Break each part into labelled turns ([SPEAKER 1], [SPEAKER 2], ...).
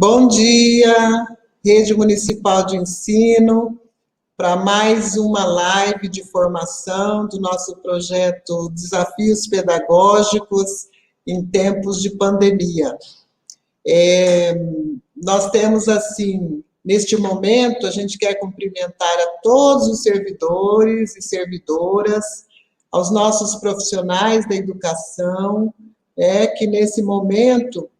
[SPEAKER 1] Bom dia, Rede Municipal de Ensino, para mais uma live de formação do nosso projeto Desafios Pedagógicos em Tempos de Pandemia. Nós temos, assim, neste momento, a gente quer cumprimentar a todos os servidores e servidoras, aos nossos profissionais da educação, que nesse momento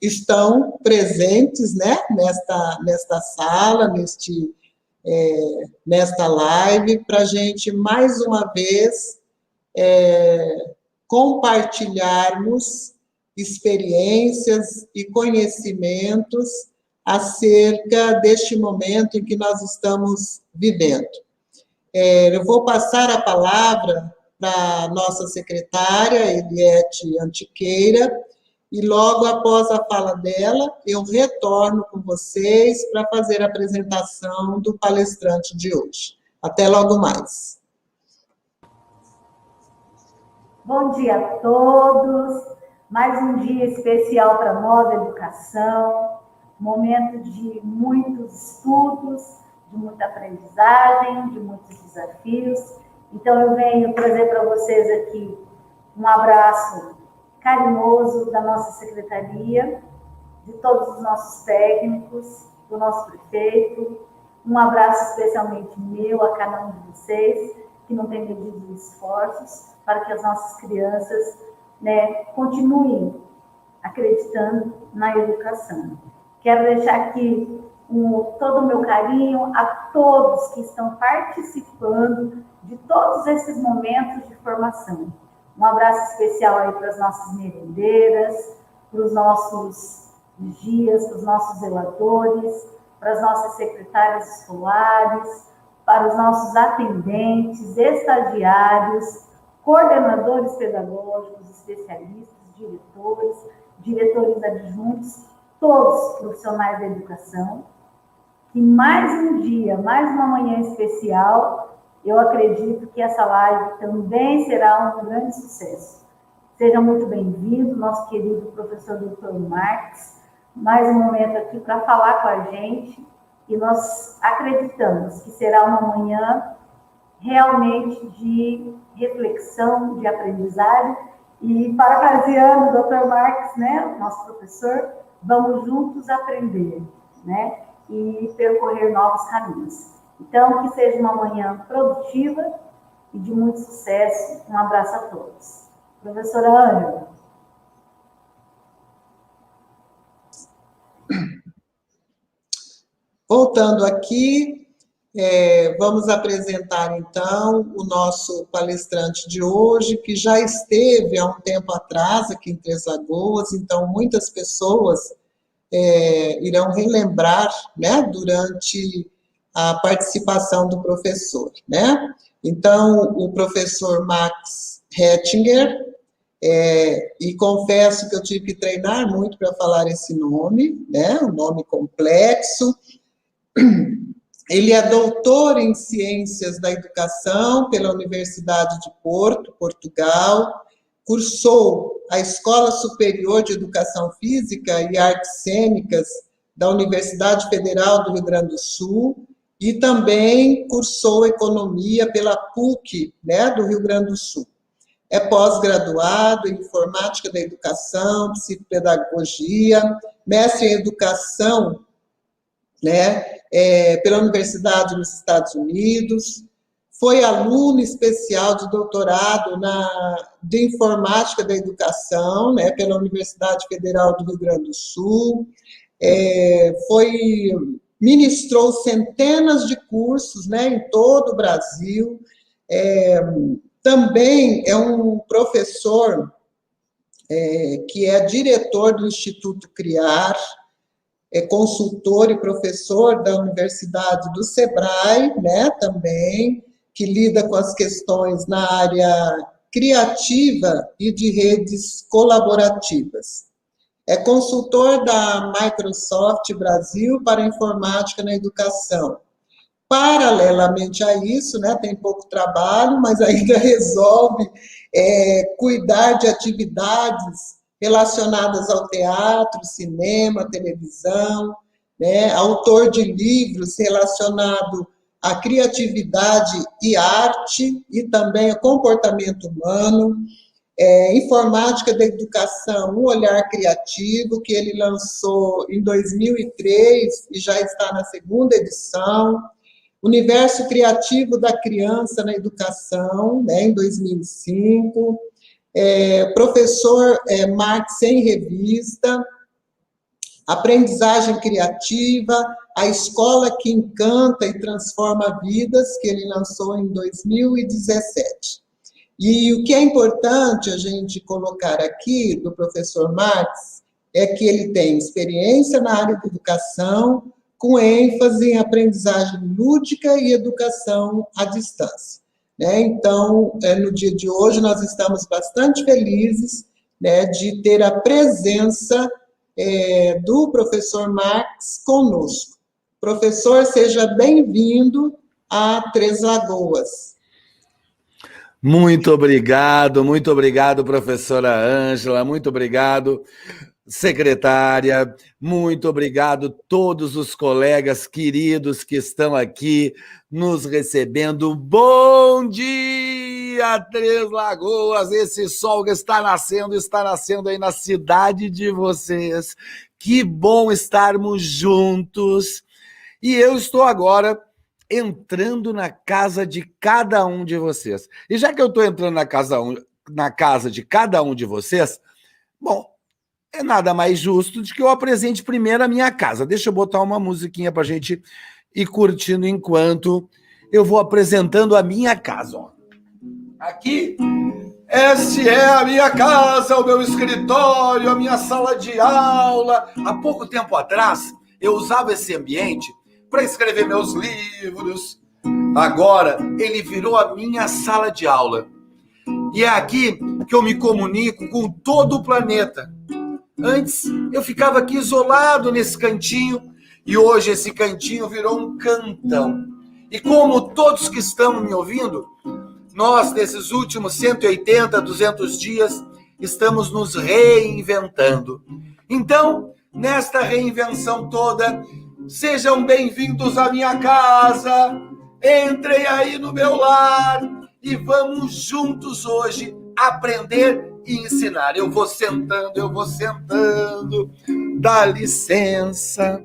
[SPEAKER 1] estão presentes, né, nesta sala, nesta live, para a gente, mais uma vez, compartilharmos experiências e conhecimentos acerca deste momento em que nós estamos vivendo. Eu vou passar a palavra para a nossa secretária, Eliette Antiqueira, e logo após a fala dela, eu retorno com vocês para fazer a apresentação do palestrante de hoje. Até logo mais.
[SPEAKER 2] Bom dia a todos. Mais um dia especial para nós da educação, momento de muitos estudos, de muita aprendizagem, de muitos desafios. Então, eu venho trazer para vocês aqui um abraço carinhoso da nossa secretaria, de todos os nossos técnicos, do nosso prefeito, um abraço especialmente meu a cada um de vocês, que não tem medido esforços para que as nossas crianças, continuem acreditando na educação. Quero deixar aqui todo o meu carinho a todos que estão participando de todos esses momentos de formação. Um abraço especial aí para as nossas merendeiras, para os nossos vigias, para os nossos zeladores, para as nossas secretárias escolares, para os nossos atendentes, estagiários, coordenadores pedagógicos, especialistas, diretores adjuntos, todos profissionais da educação. E mais um dia, mais uma manhã especial, eu acredito que essa live também será um grande sucesso. Seja muito bem-vindo, nosso querido professor Dr. Marques, mais um momento aqui para falar com a gente, e nós acreditamos que será uma manhã realmente de reflexão, de aprendizagem, e parafraseando o Dr. Marques, nosso professor, vamos juntos aprender, e percorrer novos caminhos. Então, que seja uma manhã produtiva e de muito sucesso. Um abraço a todos. Professora Ângela.
[SPEAKER 1] Voltando aqui, vamos apresentar, então, o nosso palestrante de hoje, que já esteve há um tempo atrás aqui em Três Lagoas, então muitas pessoas irão relembrar, durante a participação do professor, Então, o professor Max Hettinger, e confesso que eu tive que treinar muito para falar esse nome, um nome complexo. Ele é doutor em Ciências da Educação pela Universidade de Porto, Portugal, cursou a Escola Superior de Educação Física e Artes Cênicas da Universidade Federal do Rio Grande do Sul e também cursou Economia pela PUC, do Rio Grande do Sul. É pós-graduado em Informática da Educação, Psicopedagogia, mestre em Educação, pela Universidade dos Estados Unidos, foi aluno especial de doutorado de Informática da Educação, pela Universidade Federal do Rio Grande do Sul, ministrou centenas de cursos, em todo o Brasil, também é um professor que é diretor do Instituto CRIAR, é consultor e professor da Universidade do Sebrae, também, que lida com as questões na área criativa e de redes colaborativas. É consultor da Microsoft Brasil para Informática na Educação. Paralelamente a isso, tem pouco trabalho, mas ainda resolve cuidar de atividades relacionadas ao teatro, cinema, televisão, né? Autor de livros relacionados à criatividade e arte, e também ao comportamento humano, Informática da Educação, um olhar criativo, que ele lançou em 2003 e já está na segunda edição. Universo Criativo da Criança na Educação, né, em 2005. Professor Marx em Revista. Aprendizagem Criativa, A Escola que Encanta e Transforma Vidas, que ele lançou em 2017. E o que é importante a gente colocar aqui do professor Marx é que ele tem experiência na área da educação, com ênfase em aprendizagem lúdica e educação à distância, né? Então, no dia de hoje, nós estamos bastante felizes, né, de ter a presença do professor Marx conosco. Professor, seja bem-vindo a Três Lagoas.
[SPEAKER 3] Muito obrigado, professora Ângela, muito obrigado, secretária, muito obrigado todos os colegas queridos que estão aqui nos recebendo. Bom dia, Três Lagoas! Esse sol que está nascendo aí na cidade de vocês. Que bom estarmos juntos. E eu estou agora entrando na casa de cada um de vocês. E já que eu estou entrando na casa de cada um de vocês, bom, é nada mais justo de que eu apresente primeiro a minha casa. Deixa eu botar uma musiquinha para a gente ir curtindo enquanto eu vou apresentando a minha casa. Ó. Aqui, essa é a minha casa, o meu escritório, a minha sala de aula. Há pouco tempo atrás, eu usava esse ambiente para escrever meus livros. Agora, ele virou a minha sala de aula. E é aqui que eu me comunico com todo o planeta. Antes, eu ficava aqui isolado nesse cantinho, e hoje esse cantinho virou um cantão. E como todos que estão me ouvindo, nós, nesses últimos 180, 200 dias, estamos nos reinventando. Então, nesta reinvenção toda, sejam bem-vindos à minha casa, entrem aí no meu lar e vamos juntos hoje aprender e ensinar. Eu vou sentando, dá licença,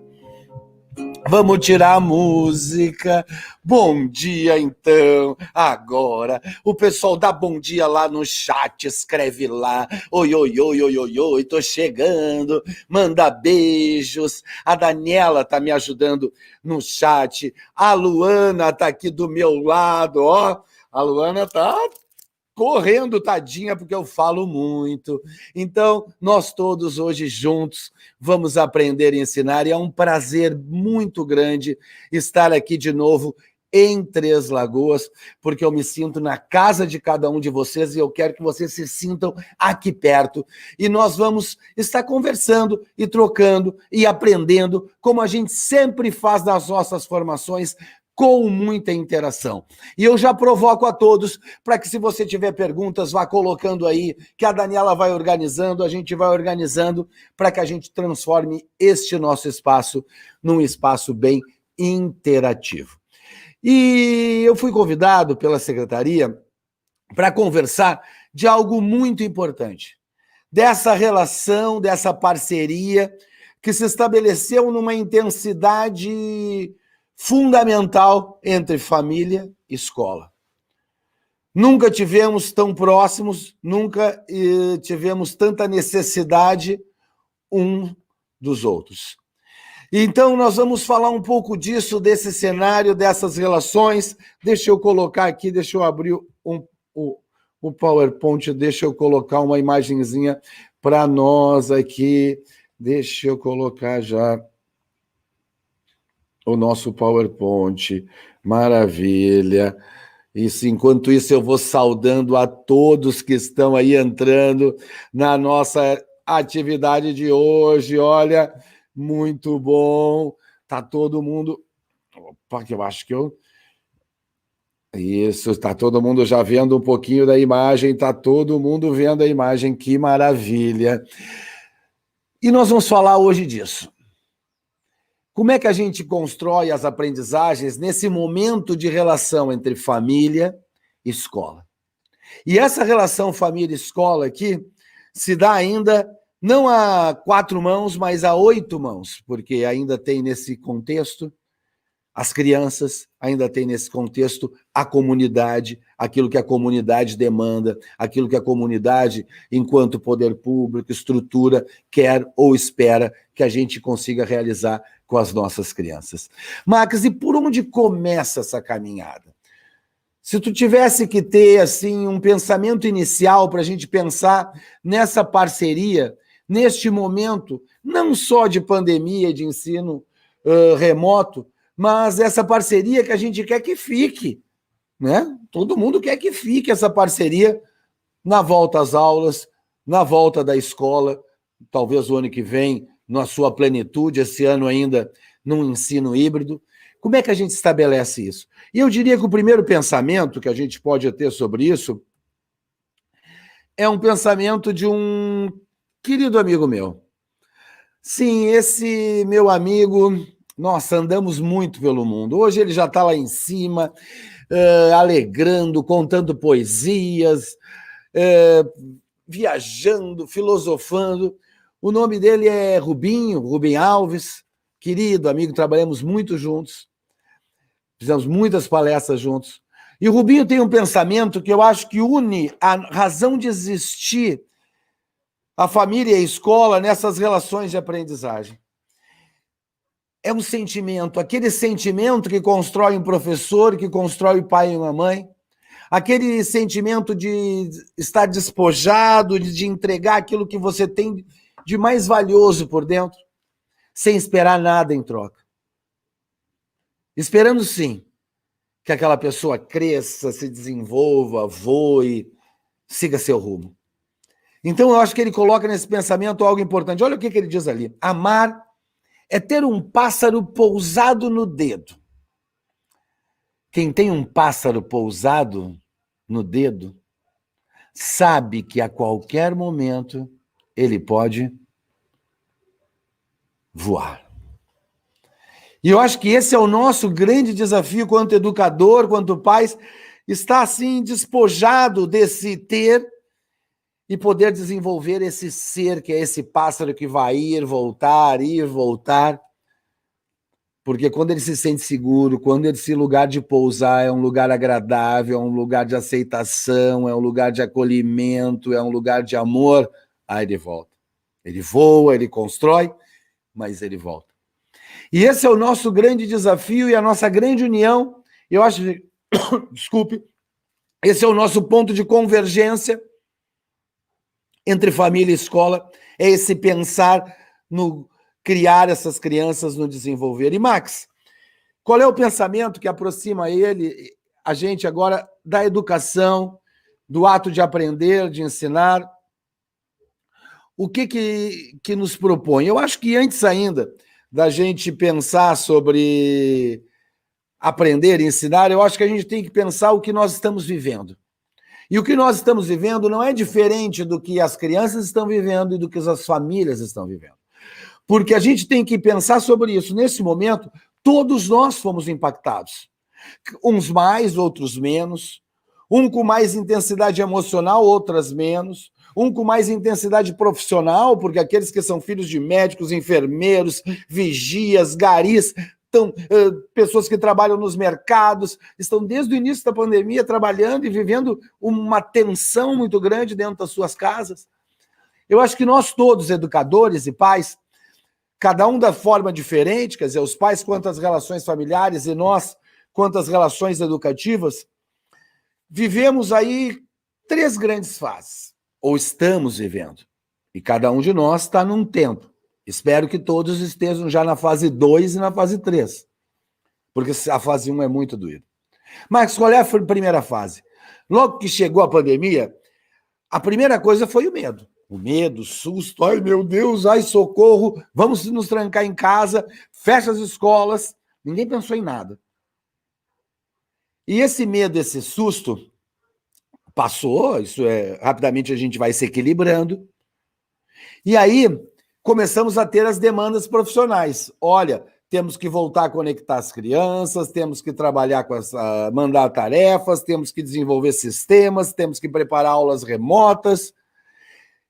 [SPEAKER 3] vamos tirar a música. Bom dia, então. Agora, o pessoal dá bom dia lá no chat, escreve lá. Oi, oi, oi, oi, oi, oi, tô chegando. Manda beijos. A Daniela tá me ajudando no chat. A Luana tá aqui do meu lado, ó. A Luana tá correndo, tadinha, porque eu falo muito. Então, nós todos hoje juntos vamos aprender e ensinar, e é um prazer muito grande estar aqui de novo em Três Lagoas, porque eu me sinto na casa de cada um de vocês e eu quero que vocês se sintam aqui perto. E nós vamos estar conversando e trocando e aprendendo, como a gente sempre faz nas nossas formações, com muita interação. E eu já provoco a todos para que, se você tiver perguntas, vá colocando aí, que a Daniela vai organizando, a gente vai organizando, para que a gente transforme este nosso espaço num espaço bem interativo. E eu fui convidado pela secretaria para conversar de algo muito importante, dessa relação, dessa parceria que se estabeleceu numa intensidade fundamental entre família e escola. Nunca tivemos tão próximos, nunca tivemos tanta necessidade um dos outros. Então, nós vamos falar um pouco disso, desse cenário, dessas relações. Deixa eu colocar aqui, deixa eu abrir o PowerPoint, deixa eu colocar uma imagenzinha para nós aqui. Deixa eu colocar já o nosso PowerPoint, maravilha. Enquanto isso, eu vou saudando a todos que estão aí entrando na nossa atividade de hoje. Olha, muito bom. Tá todo mundo... Opa, que eu acho que eu... Isso, está todo mundo já vendo um pouquinho da imagem, está todo mundo vendo a imagem, que maravilha. E nós vamos falar hoje disso. Como é que a gente constrói as aprendizagens nesse momento de relação entre família e escola? E essa relação família-escola aqui se dá ainda não a 4 mãos, mas a 8 mãos, porque ainda tem nesse contexto as crianças, ainda tem nesse contexto a comunidade, aquilo que a comunidade demanda, aquilo que a comunidade, enquanto poder público, estrutura, quer ou espera que a gente consiga realizar com as nossas crianças. Max, e por onde começa essa caminhada? Se tu tivesse que ter assim um pensamento inicial para a gente pensar nessa parceria, neste momento, não só de pandemia, de ensino remoto, mas essa parceria que a gente quer que fique, né? Todo mundo quer que fique essa parceria na volta às aulas, na volta da escola, talvez o ano que vem, na sua plenitude, esse ano ainda num ensino híbrido. Como é que a gente estabelece isso? E eu diria que o primeiro pensamento que a gente pode ter sobre isso é um pensamento de um querido amigo meu. Sim, esse meu amigo, nossa, andamos muito pelo mundo. Hoje ele já está lá em cima, alegrando, contando poesias, viajando, filosofando. O nome dele é Rubem Alves, querido amigo, trabalhamos muito juntos, fizemos muitas palestras juntos. E o Rubinho tem um pensamento que eu acho que une a razão de existir a família e a escola nessas relações de aprendizagem. É um sentimento, aquele sentimento que constrói um professor, que constrói o pai e uma mãe, aquele sentimento de estar despojado, de entregar aquilo que você tem de mais valioso por dentro, sem esperar nada em troca. Esperando, sim, que aquela pessoa cresça, se desenvolva, voe, siga seu rumo. Então, eu acho que ele coloca nesse pensamento algo importante. Olha o que ele diz ali. Amar é ter um pássaro pousado no dedo. Quem tem um pássaro pousado no dedo sabe que a qualquer momento ele pode voar. E eu acho que esse é o nosso grande desafio quanto educador, quanto pais, estar assim despojado desse ter e poder desenvolver esse ser, que é esse pássaro que vai ir, voltar, porque quando ele se sente seguro, quando esse lugar de pousar é um lugar agradável, é um lugar de aceitação, é um lugar de acolhimento, é um lugar de amor, aí ele volta. Ele voa, ele constrói, mas ele volta. E esse é o nosso grande desafio e a nossa grande união. Eu acho, desculpe, esse é o nosso ponto de convergência entre família e escola, é esse pensar no criar essas crianças, no desenvolver. E, Max, qual é o pensamento que aproxima a gente agora da educação, do ato de aprender, de ensinar? O que nos propõe? Eu acho que antes ainda da gente pensar sobre aprender e ensinar, eu acho que a gente tem que pensar o que nós estamos vivendo. E o que nós estamos vivendo não é diferente do que as crianças estão vivendo e do que as famílias estão vivendo. Porque a gente tem que pensar sobre isso. Nesse momento, todos nós fomos impactados. Uns mais, outros menos. Um com mais intensidade emocional, outras menos. Um com mais intensidade profissional, porque aqueles que são filhos de médicos, enfermeiros, vigias, garis, pessoas que trabalham nos mercados, estão desde o início da pandemia trabalhando e vivendo uma tensão muito grande dentro das suas casas. Eu acho que nós todos, educadores e pais, cada um da forma diferente, quer dizer, os pais quanto às relações familiares e nós quanto às relações educativas, vivemos aí 3 grandes fases, ou estamos vivendo, e cada um de nós está num tempo. Espero que todos estejam já na fase 2 e na fase 3, porque a fase 1 é muito doída. Mas qual é a primeira fase? Logo que chegou a pandemia, a primeira coisa foi o medo. O medo, o susto, ai meu Deus, ai socorro, vamos nos trancar em casa, fecha as escolas. Ninguém pensou em nada. E esse medo, esse susto, passou, rapidamente a gente vai se equilibrando. E aí, começamos a ter as demandas profissionais. Olha, temos que voltar a conectar as crianças, temos que trabalhar mandar tarefas, temos que desenvolver sistemas, temos que preparar aulas remotas.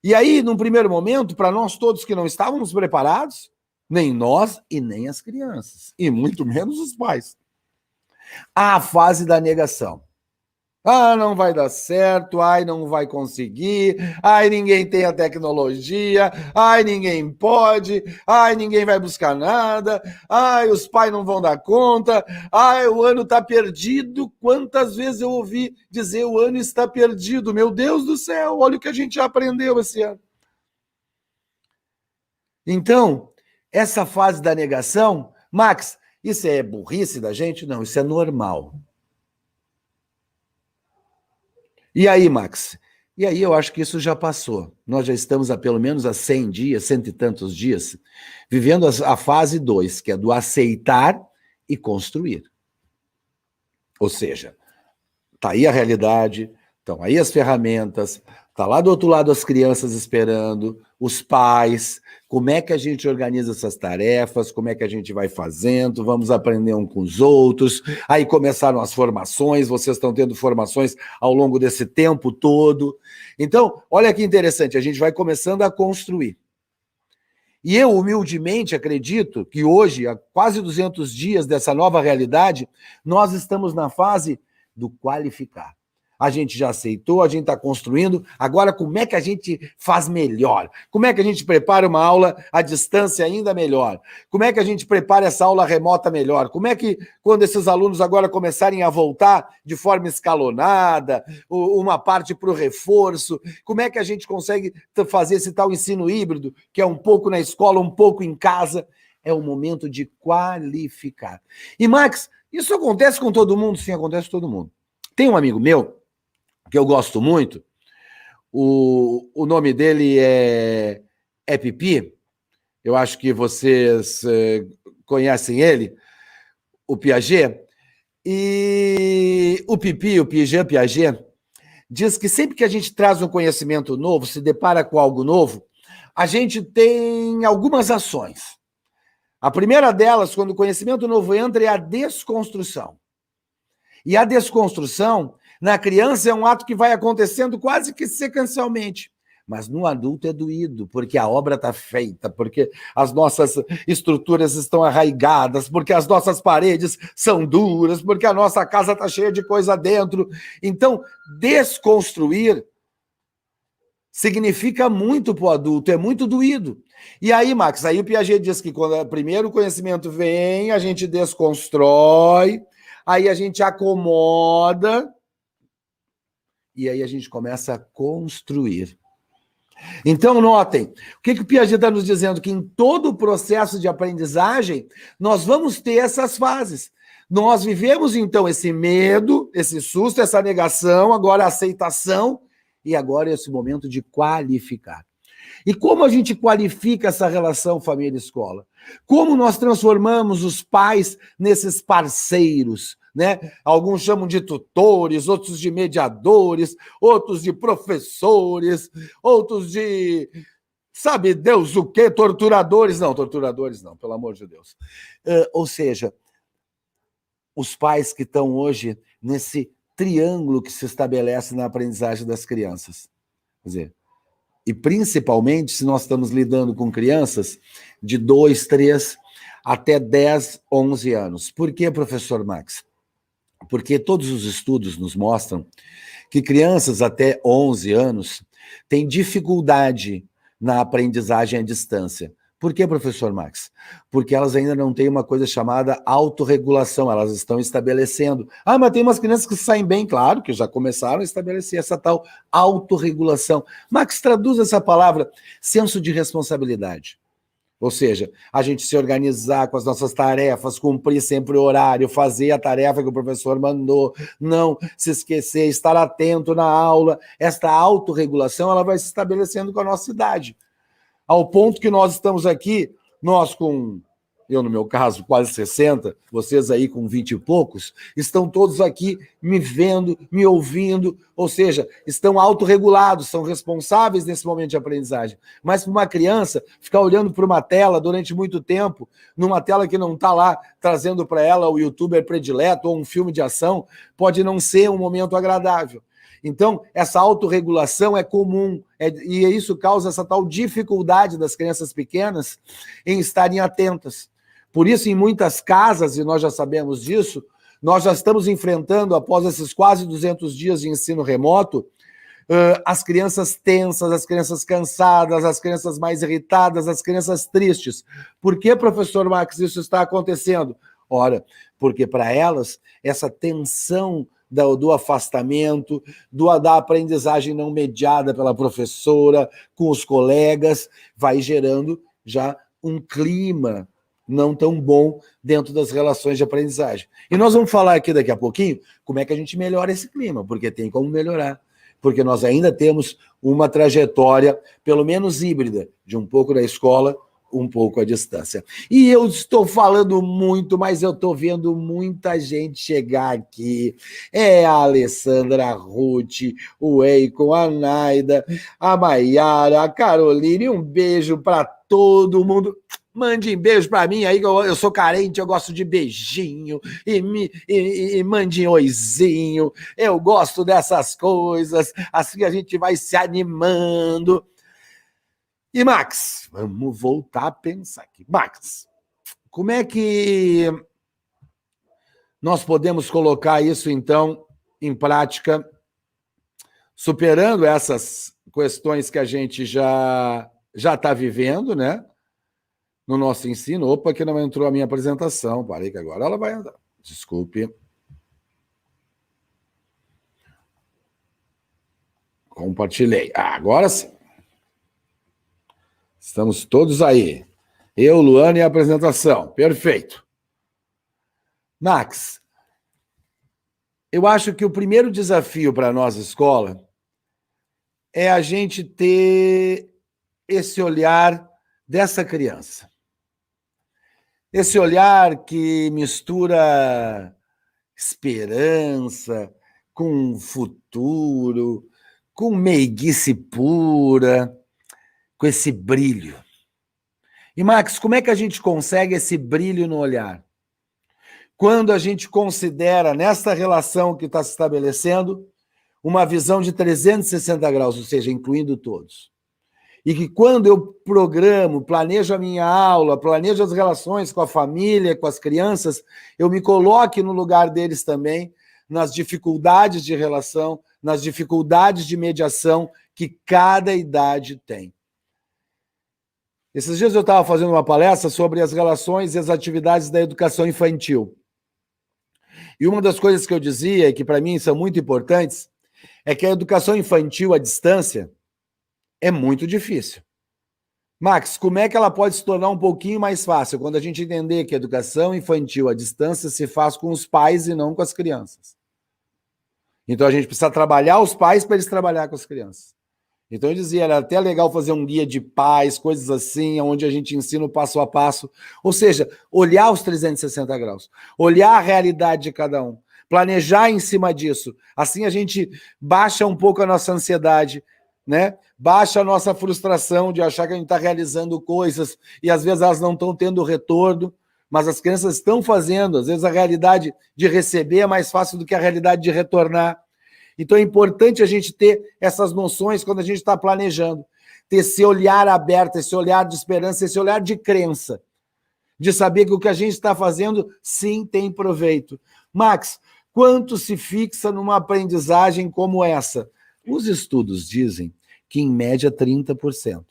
[SPEAKER 3] E aí, num primeiro momento, para nós todos que não estávamos preparados, nem nós e nem as crianças, e muito menos os pais, a fase da negação. Ah, não vai dar certo, ai, não vai conseguir, ai, ninguém tem a tecnologia, ai, ninguém pode, ai, ninguém vai buscar nada, ai, os pais não vão dar conta, ai, o ano está perdido. Quantas vezes eu ouvi dizer o ano está perdido? Meu Deus do céu, olha o que a gente já aprendeu esse ano. Então, essa fase da negação, Max, isso é burrice da gente? Não, isso é normal. E aí, Max? E aí eu acho que isso já passou. Nós já estamos há pelo menos 100 dias, 100 e tantos dias, vivendo a fase 2, que é do aceitar e construir. Ou seja, está aí a realidade, estão aí as ferramentas, está lá do outro lado as crianças esperando, os pais, como é que a gente organiza essas tarefas, como é que a gente vai fazendo, vamos aprender um com os outros. Aí começaram as formações, vocês estão tendo formações ao longo desse tempo todo. Então, olha que interessante, a gente vai começando a construir. E eu, humildemente, acredito que hoje, há quase 200 dias dessa nova realidade, nós estamos na fase do qualificar. A gente já aceitou, a gente está construindo, agora como é que a gente faz melhor? Como é que a gente prepara uma aula à distância ainda melhor? Como é que a gente prepara essa aula remota melhor? Como é que, quando esses alunos agora começarem a voltar de forma escalonada, uma parte para o reforço, como é que a gente consegue fazer esse tal ensino híbrido, que é um pouco na escola, um pouco em casa? É o momento de qualificar. E, Max, isso acontece com todo mundo? Sim, acontece com todo mundo. Tem um amigo meu, que eu gosto muito, o nome dele é Pipi, eu acho que vocês conhecem ele, o Piaget, e o Piaget, diz que sempre que a gente traz um conhecimento novo, se depara com algo novo, a gente tem algumas ações. A primeira delas, quando o conhecimento novo entra, é a desconstrução. E a desconstrução, na criança, é um ato que vai acontecendo quase que sequencialmente. Mas no adulto é doído, porque a obra está feita, porque as nossas estruturas estão arraigadas, porque as nossas paredes são duras, porque a nossa casa está cheia de coisa dentro. Então, desconstruir significa muito para o adulto, é muito doído. E aí, Max, aí o Piaget diz que quando primeiro o conhecimento vem, a gente desconstrói, aí a gente acomoda, e aí a gente começa a construir. Então, notem, o que o Piaget está nos dizendo? Que em todo o processo de aprendizagem, nós vamos ter essas fases. Nós vivemos, então, esse medo, esse susto, essa negação, agora a aceitação, e agora esse momento de qualificar. E como a gente qualifica essa relação família-escola? Como nós transformamos os pais nesses parceiros, né? Alguns chamam de tutores, outros de mediadores, outros de professores, outros de, sabe Deus o quê? Torturadores não, pelo amor de Deus. Ou seja, os pais que estão hoje nesse triângulo que se estabelece na aprendizagem das crianças. Quer dizer, e principalmente se nós estamos lidando com crianças de 2, 3 até 10, 11 anos. Por que, professor Max? Porque todos os estudos nos mostram que crianças até 11 anos têm dificuldade na aprendizagem à distância. Por que, professor Max? Porque elas ainda não têm uma coisa chamada autorregulação, elas estão estabelecendo. Ah, mas tem umas crianças que saem bem, claro, que já começaram a estabelecer essa tal autorregulação. Max, traduz essa palavra, senso de responsabilidade. Ou seja, a gente se organizar com as nossas tarefas, cumprir sempre o horário, fazer a tarefa que o professor mandou, não se esquecer, estar atento na aula. Esta autorregulação, ela vai se estabelecendo com a nossa idade. Ao ponto que nós estamos aqui, nós com eu no meu caso, quase 60, vocês aí com 20 e poucos, estão todos aqui me vendo, me ouvindo, ou seja, estão autorregulados, são responsáveis nesse momento de aprendizagem. Mas para uma criança, ficar olhando para uma tela durante muito tempo, numa tela que não está lá trazendo para ela o youtuber predileto ou um filme de ação, pode não ser um momento agradável. Então, essa autorregulação é comum, e isso causa essa tal dificuldade das crianças pequenas em estarem atentas. Por isso, em muitas casas, e nós já sabemos disso, nós já estamos enfrentando, após esses quase 200 dias de ensino remoto, as crianças tensas, as crianças cansadas, as crianças mais irritadas, as crianças tristes. Por que, professor Max, isso está acontecendo? Porque para elas, essa tensão do afastamento, da aprendizagem não mediada pela professora, com os colegas, vai gerando já um clima não tão bom dentro das relações de aprendizagem. E nós vamos falar aqui daqui a pouquinho como é que a gente melhora esse clima, porque tem como melhorar. Porque nós ainda temos uma trajetória, pelo menos híbrida, de um pouco da escola, um pouco à distância. E eu estou falando muito, mas eu estou vendo muita gente chegar aqui. É a Alessandra, a Ruth, o Eikon, a Naida, a Maiara, a Caroline. Um beijo para todo mundo. Mande um beijo para mim aí, que eu sou carente, eu gosto de beijinho, e mande um oizinho. Eu gosto dessas coisas, assim a gente vai se animando. E, Max, vamos voltar a pensar aqui. Max, como é que nós podemos colocar isso, então, em prática, superando essas questões que a gente já está vivendo, né? No nosso ensino. Opa, que não entrou a minha apresentação. Parei que agora ela vai andar. Desculpe. Compartilhei. Agora sim. Estamos todos aí. Eu, Luana e a apresentação. Perfeito. Max, eu acho que o primeiro desafio para a nossa escola é a gente ter esse olhar dessa criança. Esse olhar que mistura esperança com futuro, com meiguice pura, com esse brilho. E, Max, como é que a gente consegue esse brilho no olhar? Quando a gente considera, nessa relação que está se estabelecendo, uma visão de 360 graus, ou seja, incluindo todos. E que quando eu programo, planejo a minha aula, planejo as relações com a família, com as crianças, eu me coloque no lugar deles também, nas dificuldades de relação, nas dificuldades de mediação que cada idade tem. Esses dias eu estava fazendo uma palestra sobre as relações e as atividades da educação infantil. E uma das coisas que eu dizia, que para mim são muito importantes, é que a educação infantil à distância é muito difícil. Max, como é que ela pode se tornar um pouquinho mais fácil quando a gente entender que a educação infantil à distância se faz com os pais e não com as crianças? Então a gente precisa trabalhar os pais para eles trabalhar com as crianças. Então eu dizia, era até legal fazer um guia de pais, coisas assim, onde a gente ensina o passo a passo. Ou seja, olhar os 360 graus, olhar a realidade de cada um, planejar em cima disso. Assim a gente baixa um pouco a nossa ansiedade, né? Baixa a nossa frustração de achar que a gente está realizando coisas e às vezes elas não estão tendo retorno, mas as crianças estão fazendo. Às vezes a realidade de receber é mais fácil do que a realidade de retornar. Então é importante a gente ter essas noções quando a gente está planejando, ter esse olhar aberto, esse olhar de esperança, esse olhar de crença, de saber que o que a gente está fazendo, sim, tem proveito. Max, quanto se fixa numa aprendizagem como essa? Os estudos dizem que, em média, 30%.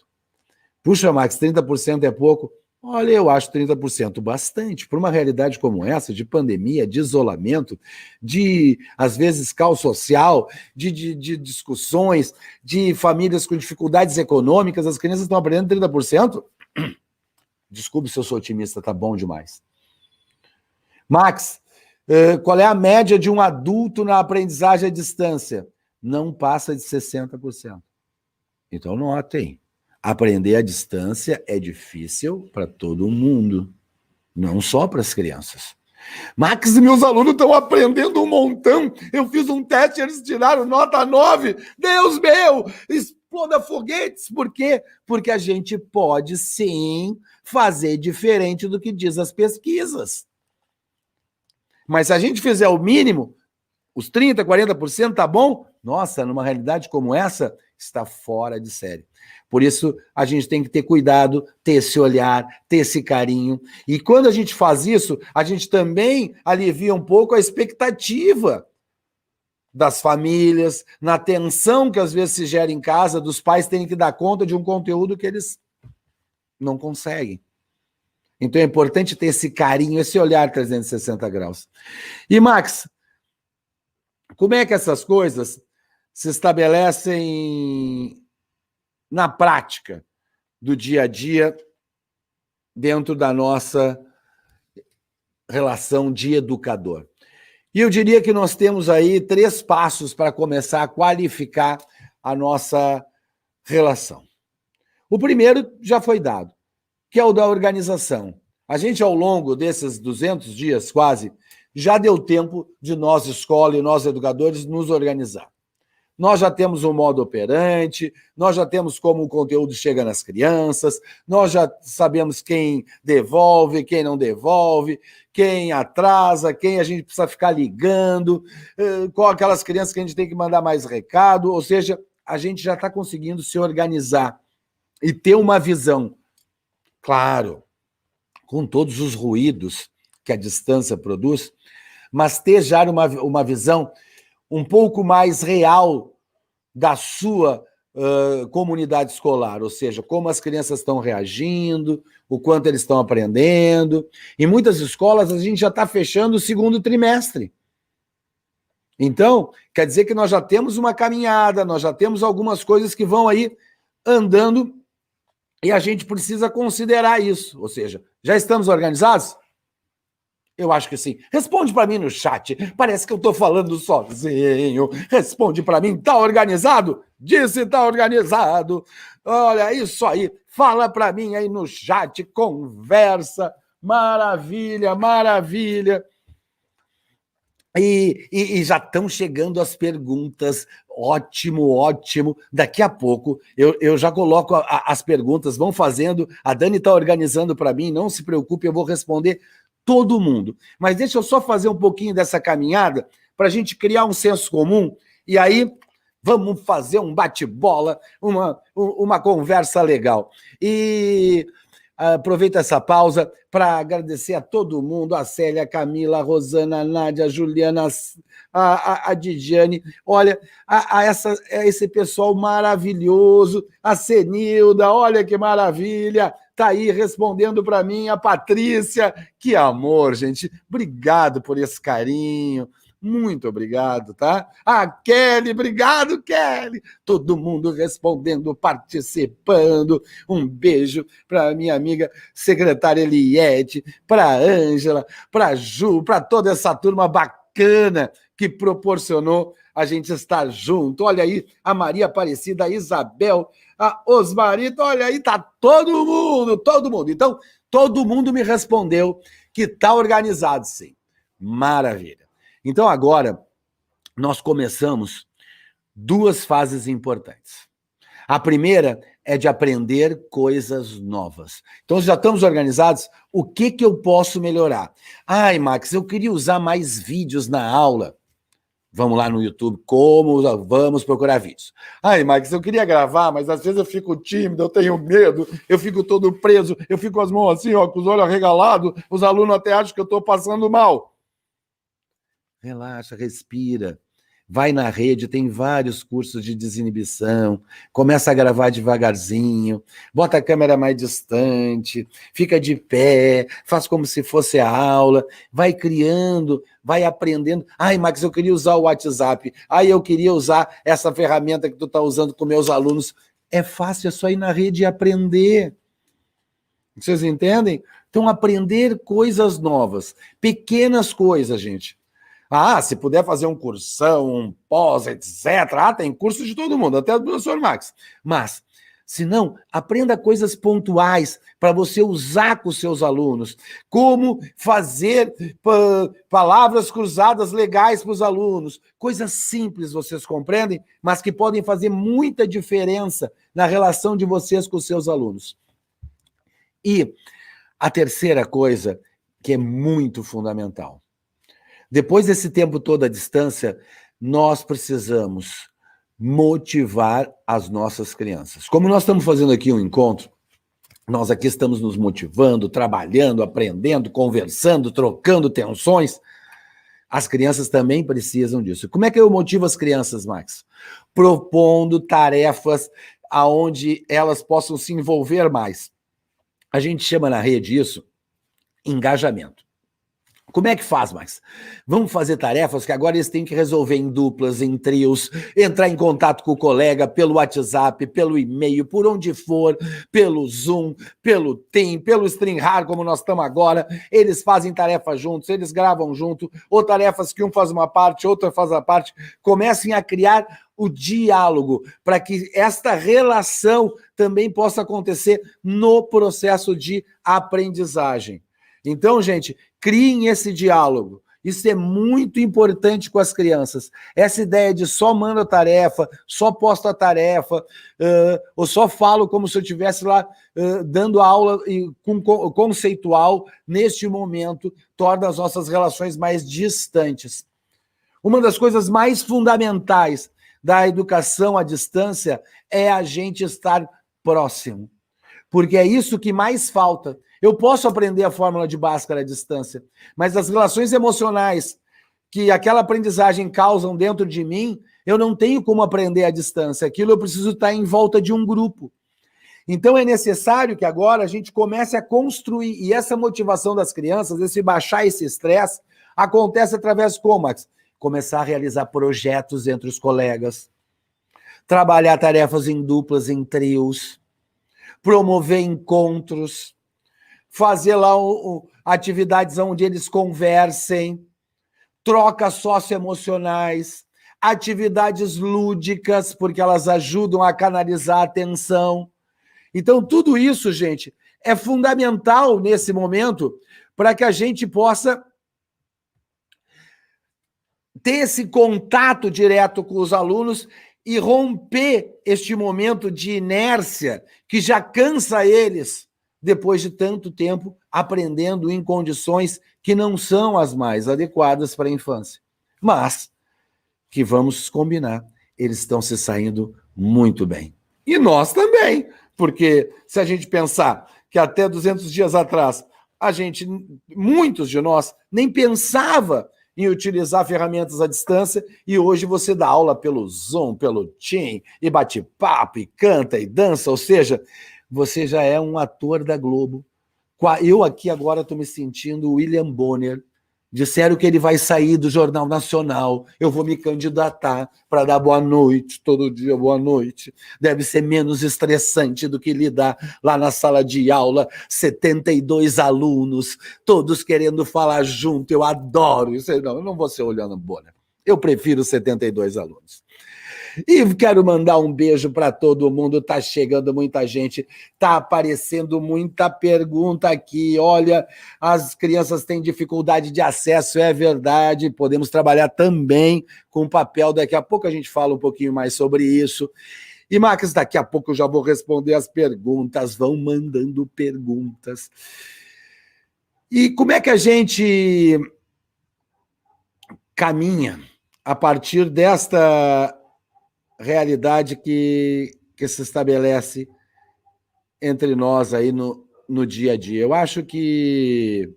[SPEAKER 3] Puxa, Max, 30% é pouco? Olha, eu acho 30% bastante. Para uma realidade como essa, de pandemia, de isolamento, de, às vezes, caos social, de discussões, de famílias com dificuldades econômicas, as crianças estão aprendendo 30%? Desculpe se eu sou otimista, tá bom demais. Max, qual é a média de um adulto na aprendizagem à distância? Não passa de 60%. Então, notem. Aprender à distância é difícil para todo mundo. não só para as crianças. Max, meus alunos estão aprendendo um montão. Eu fiz um teste, eles tiraram nota 9. Deus meu, exploda foguetes. Por quê? Porque a gente pode, sim, fazer diferente do que diz as pesquisas. Mas se a gente fizer o mínimo, os 30%, 40%, tá bom? Nossa, numa realidade como essa, está fora de série. Por isso, a gente tem que ter cuidado, ter esse olhar, ter esse carinho. E quando a gente faz isso, a gente também alivia um pouco a expectativa das famílias, na tensão que às vezes se gera em casa, dos pais terem que dar conta de um conteúdo que eles não conseguem. Então é importante ter esse carinho, esse olhar 360 graus. E, Max, como é que essas coisas se estabelecem na prática do dia a dia dentro da nossa relação de educador? E eu diria que nós temos aí 3 passos para começar a qualificar a nossa relação. O primeiro já foi dado, que é o da organização. A gente, ao longo desses 200 dias, quase, já deu tempo de nós, escola e nós, educadores, nos organizar. Nós já temos um modo operante, nós já temos como o conteúdo chega nas crianças, nós já sabemos quem devolve, quem não devolve, quem atrasa, quem a gente precisa ficar ligando, qual aquelas crianças que a gente tem que mandar mais recado, ou seja, a gente já está conseguindo se organizar e ter uma visão, claro, com todos os ruídos que a distância produz, mas ter já uma visão um pouco mais real da sua comunidade escolar, ou seja, como as crianças estão reagindo, o quanto eles estão aprendendo. Em muitas escolas, a gente já está fechando o 2º trimestre. Então, quer dizer que nós já temos uma caminhada, nós já temos algumas coisas que vão aí andando e a gente precisa considerar isso. Ou seja, já estamos organizados? Eu acho que sim. Responde para mim no chat. Parece que eu estou falando sozinho. Responde para mim. Está organizado? Disse está organizado. Olha, isso aí. Fala para mim aí no chat. Conversa. Maravilha, maravilha. E já estão chegando as perguntas. Ótimo, ótimo. Daqui a pouco eu já coloco as perguntas. Vão fazendo. A Dani está organizando para mim. Não se preocupe, eu vou responder todo mundo. Mas deixa eu só fazer um pouquinho dessa caminhada para a gente criar um senso comum e aí vamos fazer um bate-bola, uma conversa legal. E aproveito essa pausa para agradecer a todo mundo, a Célia, a Camila, a Rosana, a Nádia, a Juliana, a Didiane, olha, esse pessoal maravilhoso, a Senilda, olha que maravilha, tá aí respondendo para mim, a Patrícia, que amor, gente, obrigado por esse carinho, muito obrigado, tá? A Kelly, obrigado, Kelly, todo mundo respondendo, participando, um beijo para minha amiga secretária Eliette, para a Ângela, para a Ju, para toda essa turma bacana que proporcionou a gente estar junto, olha aí, a Maria Aparecida, a Isabel, a Osmarita, olha aí, tá todo mundo. Então, todo mundo me respondeu que tá organizado, sim. Maravilha. Então, agora, nós começamos 2 fases importantes. A primeira é de aprender coisas novas. Então, já estamos organizados? O que eu posso melhorar? Ai, Max, eu queria usar mais vídeos na aula. Vamos lá no YouTube, vamos procurar vídeos. Ai, Max, eu queria gravar, mas às vezes eu fico tímido, eu tenho medo, eu fico todo preso, eu fico com as mãos assim, ó, com os olhos arregalados, os alunos até acham que eu estou passando mal. Relaxa, respira. Vai na rede, tem vários cursos de desinibição, começa a gravar devagarzinho, bota a câmera mais distante, fica de pé, faz como se fosse a aula, vai criando, vai aprendendo. Ai, Max, eu queria usar o WhatsApp, ai, eu queria usar essa ferramenta que tu está usando com meus alunos. É fácil, é só ir na rede e aprender. Vocês entendem? Então, aprender coisas novas, pequenas coisas, gente. Ah, se puder fazer um cursão, um pós, etc. Ah, tem curso de todo mundo, até do professor Max. Mas Se não, aprenda coisas pontuais para você usar com os seus alunos. Como fazer palavras cruzadas legais para os alunos. Coisas simples, vocês compreendem? Mas que podem fazer muita diferença na relação de vocês com os seus alunos. E a terceira coisa, que é muito fundamental. Depois desse tempo todo à distância, nós precisamos motivar as nossas crianças. Como nós estamos fazendo aqui um encontro, nós aqui estamos nos motivando, trabalhando, aprendendo, conversando, trocando tensões. As crianças também precisam disso. Como é que eu motivo as crianças, Max? Propondo tarefas aonde elas possam se envolver mais. A gente chama na rede isso engajamento. Como é que faz, Max? Vamos fazer tarefas que agora eles têm que resolver em duplas, em trios, entrar em contato com o colega pelo WhatsApp, pelo e-mail, por onde for, pelo Zoom, pelo Team, pelo StreamYard, como nós estamos agora. Eles fazem tarefas juntos, eles gravam junto, ou tarefas que um faz uma parte, outro faz a parte. Comecem a criar o diálogo, para que esta relação também possa acontecer no processo de aprendizagem. Então, gente, criem esse diálogo. Isso é muito importante com as crianças. Essa ideia de só mando a tarefa, só posto a tarefa, ou só falo como se eu estivesse lá dando aula conceitual, neste momento, torna as nossas relações mais distantes. Uma das coisas mais fundamentais da educação à distância é a gente estar próximo, porque é isso que mais falta. Eu posso aprender a fórmula de Bhaskara à distância, mas as relações emocionais que aquela aprendizagem causam dentro de mim, eu não tenho como aprender à distância. Aquilo eu preciso estar em volta de um grupo. Então é necessário que agora a gente comece a construir, e essa motivação das crianças, esse baixar esse estresse, acontece através de como, Max? Começar a realizar projetos entre os colegas, trabalhar tarefas em duplas, em trios, promover encontros, fazer lá atividades onde eles conversem, trocas socioemocionais, atividades lúdicas, porque elas ajudam a canalizar a atenção. Então, tudo isso, gente, é fundamental nesse momento para que a gente possa ter esse contato direto com os alunos e romper este momento de inércia que já cansa eles depois de tanto tempo aprendendo em condições que não são as mais adequadas para a infância. Mas, que vamos combinar, eles estão se saindo muito bem. E nós também, porque se a gente pensar que até 200 dias atrás, muitos de nós, nem pensava em utilizar ferramentas à distância, e hoje você dá aula pelo Zoom, pelo Team, e bate papo, e canta, e dança, ou seja, você já é um ator da Globo. Eu aqui agora estou me sentindo William Bonner. Disseram que ele vai sair do Jornal Nacional. Eu vou me candidatar para dar boa noite, todo dia boa noite. Deve ser menos estressante do que lidar lá na sala de aula, 72 alunos, todos querendo falar junto. Eu adoro isso. Não, eu não vou ser William Bonner. Eu prefiro 72 alunos. E quero mandar um beijo para todo mundo, tá chegando muita gente, tá aparecendo muita pergunta aqui, olha, as crianças têm dificuldade de acesso, é verdade, podemos trabalhar também com o papel, daqui a pouco a gente fala um pouquinho mais sobre isso. E, Max, daqui a pouco eu já vou responder as perguntas, vão mandando perguntas. E como é que a gente caminha a partir desta realidade que se estabelece entre nós aí no dia a dia? Eu acho que...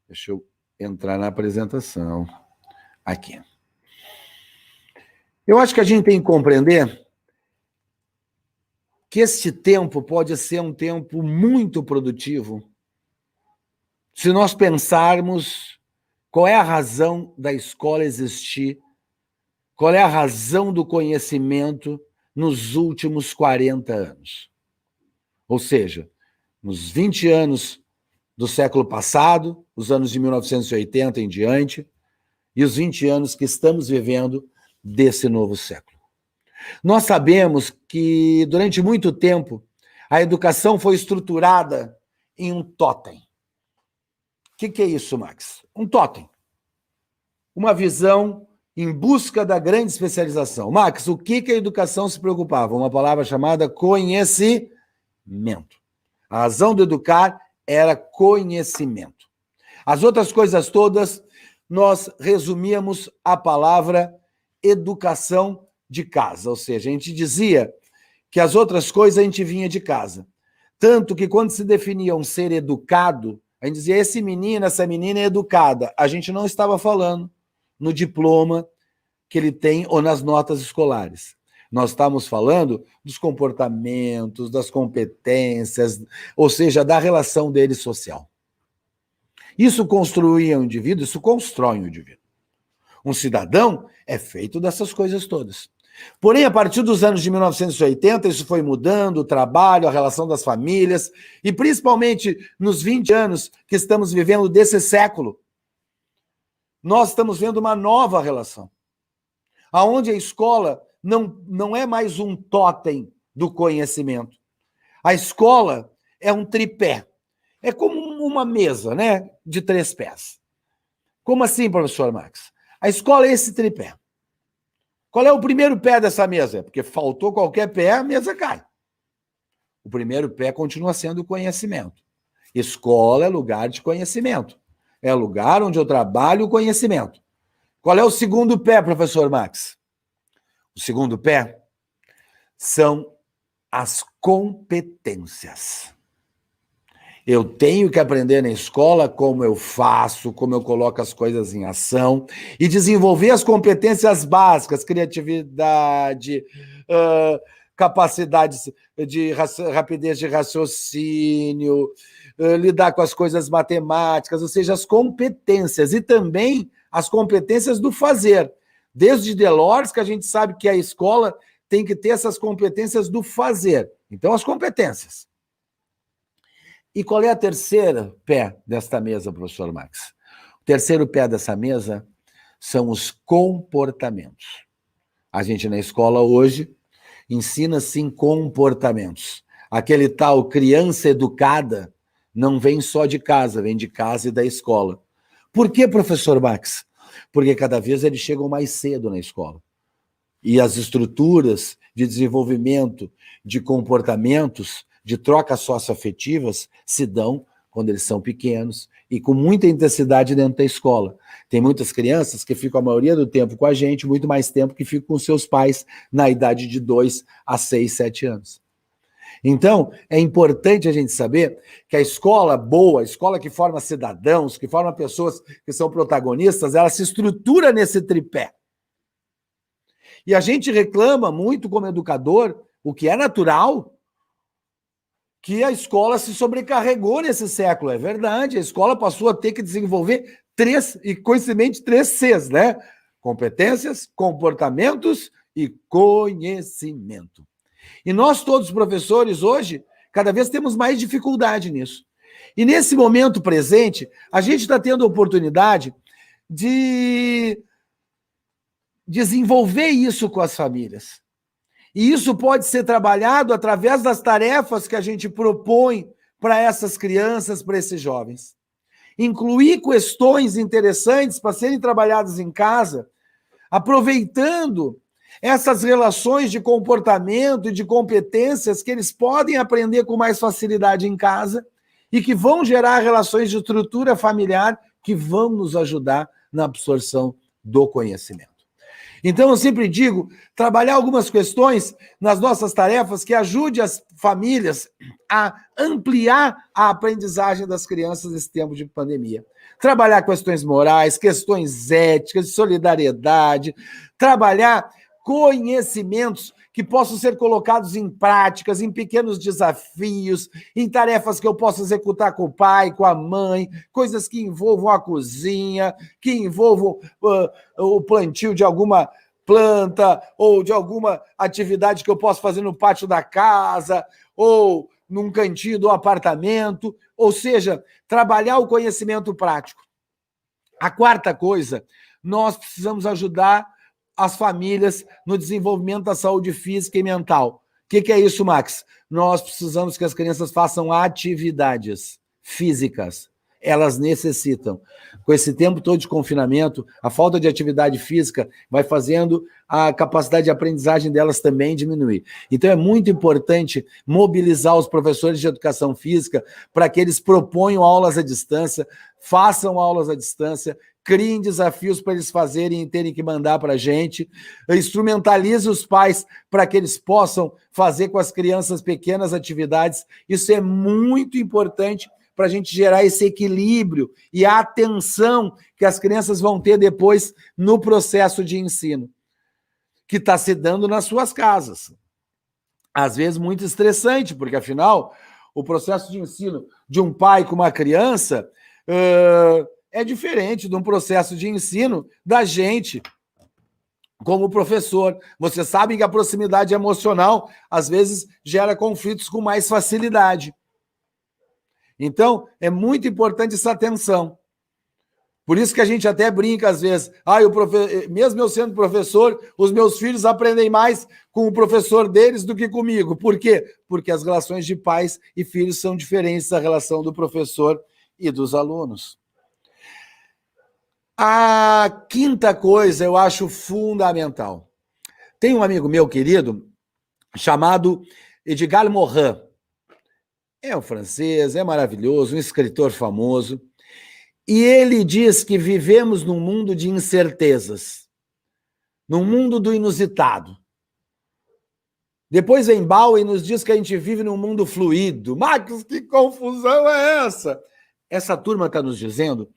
[SPEAKER 3] Deixa eu entrar na apresentação. Aqui. Eu acho que a gente tem que compreender que este tempo pode ser um tempo muito produtivo se nós pensarmos qual é a razão da escola existir, qual é a razão do conhecimento nos últimos 40 anos. Ou seja, nos 20 anos do século passado, os anos de 1980 em diante, e os 20 anos que estamos vivendo desse novo século. Nós sabemos que, durante muito tempo, a educação foi estruturada em um totem. O que é isso, Max? Um totem. Uma visão em busca da grande especialização. Max, o que a educação se preocupava? Uma palavra chamada conhecimento. A razão do educar era conhecimento. As outras coisas todas, nós resumíamos a palavra educação de casa, ou seja, a gente dizia que as outras coisas a gente vinha de casa. Tanto que quando se definia um ser educado, a gente dizia, esse menino, essa menina é educada. A gente não estava falando no diploma que ele tem ou nas notas escolares. Nós estávamos falando dos comportamentos, das competências, ou seja, da relação dele social. Isso construía um indivíduo, isso constrói um indivíduo. Um cidadão é feito dessas coisas todas. Porém, a partir dos anos de 1980, isso foi mudando, o trabalho, a relação das famílias, e principalmente nos 20 anos que estamos vivendo desse século, nós estamos vendo uma nova relação, onde a escola não é mais um totem do conhecimento. A escola é um tripé. É como uma mesa, né, de 3 pés. Como assim, professor Max? A escola é esse tripé. Qual é o primeiro pé dessa mesa? É porque faltou qualquer pé, a mesa cai. O primeiro pé continua sendo o conhecimento. Escola é lugar de conhecimento. É lugar onde eu trabalho o conhecimento. Qual é o segundo pé, professor Max? O segundo pé são as competências. Eu tenho que aprender na escola como eu faço, como eu coloco as coisas em ação e desenvolver as competências básicas, criatividade, capacidade de rapidez de raciocínio, lidar com as coisas matemáticas, ou seja, as competências e também as competências do fazer. Desde Delors, que a gente sabe que a escola tem que ter essas competências do fazer. Então, as competências. E qual é a terceira pé desta mesa, professor Max? O terceiro pé dessa mesa são os comportamentos. A gente na escola hoje ensina-se em comportamentos. Aquele tal criança educada não vem só de casa, vem de casa e da escola. Por que, professor Max? Porque cada vez eles chegam mais cedo na escola. E as estruturas de desenvolvimento de comportamentos, de trocas socioafetivas, se dão quando eles são pequenos e com muita intensidade dentro da escola. Tem muitas crianças que ficam a maioria do tempo com a gente, muito mais tempo que ficam com seus pais na idade de 2 a 6, 7 anos. Então, é importante a gente saber que a escola boa, a escola que forma cidadãos, que forma pessoas que são protagonistas, ela se estrutura nesse tripé. E a gente reclama muito como educador, o que é natural, que a escola se sobrecarregou nesse século. É verdade, a escola passou a ter que desenvolver 3 Cs, né? Competências, comportamentos e conhecimento. E nós todos, professores, hoje, cada vez temos mais dificuldade nisso. E nesse momento presente, a gente está tendo a oportunidade de desenvolver isso com as famílias. E isso pode ser trabalhado através das tarefas que a gente propõe para essas crianças, para esses jovens. Incluir questões interessantes para serem trabalhadas em casa, aproveitando essas relações de comportamento e de competências que eles podem aprender com mais facilidade em casa e que vão gerar relações de estrutura familiar que vão nos ajudar na absorção do conhecimento. Então, eu sempre digo, trabalhar algumas questões nas nossas tarefas que ajude as famílias a ampliar a aprendizagem das crianças nesse tempo de pandemia. Trabalhar questões morais, questões éticas, de solidariedade, trabalhar conhecimentos que possam ser colocados em práticas, em pequenos desafios, em tarefas que eu possa executar com o pai, com a mãe, coisas que envolvam a cozinha, que envolvam o plantio de alguma planta ou de alguma atividade que eu possa fazer no pátio da casa ou num cantinho do apartamento, ou seja, trabalhar o conhecimento prático. A quarta coisa, nós precisamos ajudar as famílias no desenvolvimento da saúde física e mental. O que é isso, Max? Nós precisamos que as crianças façam atividades físicas. Elas necessitam. Com esse tempo todo de confinamento, a falta de atividade física vai fazendo a capacidade de aprendizagem delas também diminuir. Então, é muito importante mobilizar os professores de educação física para que eles proponham aulas à distância, façam aulas à distância, criem desafios para eles fazerem e terem que mandar para a gente, instrumentalize os pais para que eles possam fazer com as crianças pequenas atividades. Isso é muito importante para a gente gerar esse equilíbrio e a atenção que as crianças vão ter depois no processo de ensino, que está se dando nas suas casas. Às vezes muito estressante, porque afinal, o processo de ensino de um pai com uma criança é diferente de um processo de ensino da gente como professor. Vocês sabem que a proximidade emocional, às vezes, gera conflitos com mais facilidade. Então, é muito importante essa atenção. Por isso que a gente até brinca às vezes. Mesmo eu sendo professor, os meus filhos aprendem mais com o professor deles do que comigo. Por quê? Porque as relações de pais e filhos são diferentes da relação do professor e dos alunos. A quinta coisa eu acho fundamental. Tem um amigo meu querido chamado Edgar Morin. É um francês, é maravilhoso, um escritor famoso. E ele diz que vivemos num mundo de incertezas, num mundo do inusitado. Depois vem Bauer e nos diz que a gente vive num mundo fluido. Marcos, que confusão é essa? Essa turma está nos dizendo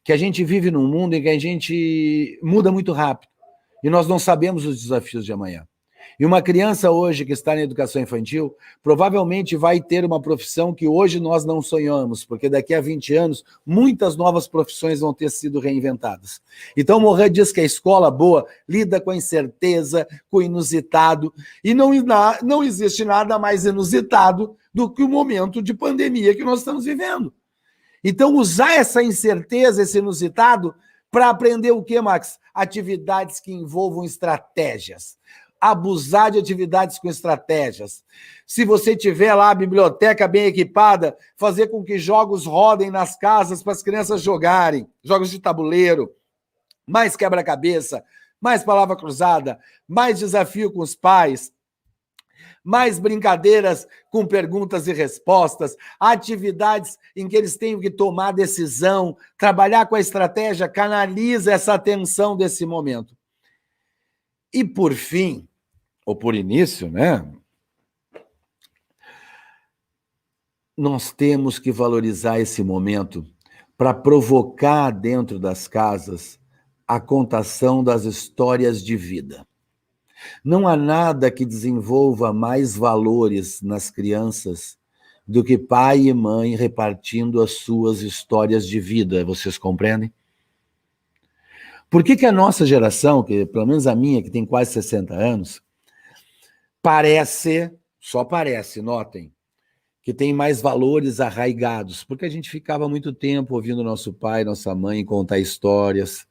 [SPEAKER 3] que a gente vive num mundo em que a gente muda muito rápido e nós não sabemos os desafios de amanhã. E uma criança hoje que está na educação infantil provavelmente vai ter uma profissão que hoje nós não sonhamos, porque daqui a 20 anos muitas novas profissões vão ter sido reinventadas. Então Morin diz que a escola boa lida com a incerteza, com o inusitado, e não existe nada mais inusitado do que o momento de pandemia que nós estamos vivendo. Então usar essa incerteza, esse inusitado, para aprender o quê, Max? Atividades que envolvam estratégias. Abusar de atividades com estratégias. Se você tiver lá a biblioteca bem equipada, fazer com que jogos rodem nas casas para as crianças jogarem, jogos de tabuleiro, mais quebra-cabeça, mais palavra cruzada, mais desafio com os pais, mais brincadeiras com perguntas e respostas, atividades em que eles tenham que tomar decisão, trabalhar com a estratégia, canaliza essa atenção desse momento. E por fim, ou por início, né? Nós temos que valorizar esse momento para provocar dentro das casas a contação das histórias de vida. Não há nada que desenvolva mais valores nas crianças do que pai e mãe repartindo as suas histórias de vida. Vocês compreendem? Por que a nossa geração, que pelo menos a minha, que tem quase 60 anos, só parece, notem, que tem mais valores arraigados, porque a gente ficava muito tempo ouvindo nosso pai, nossa mãe contar histórias.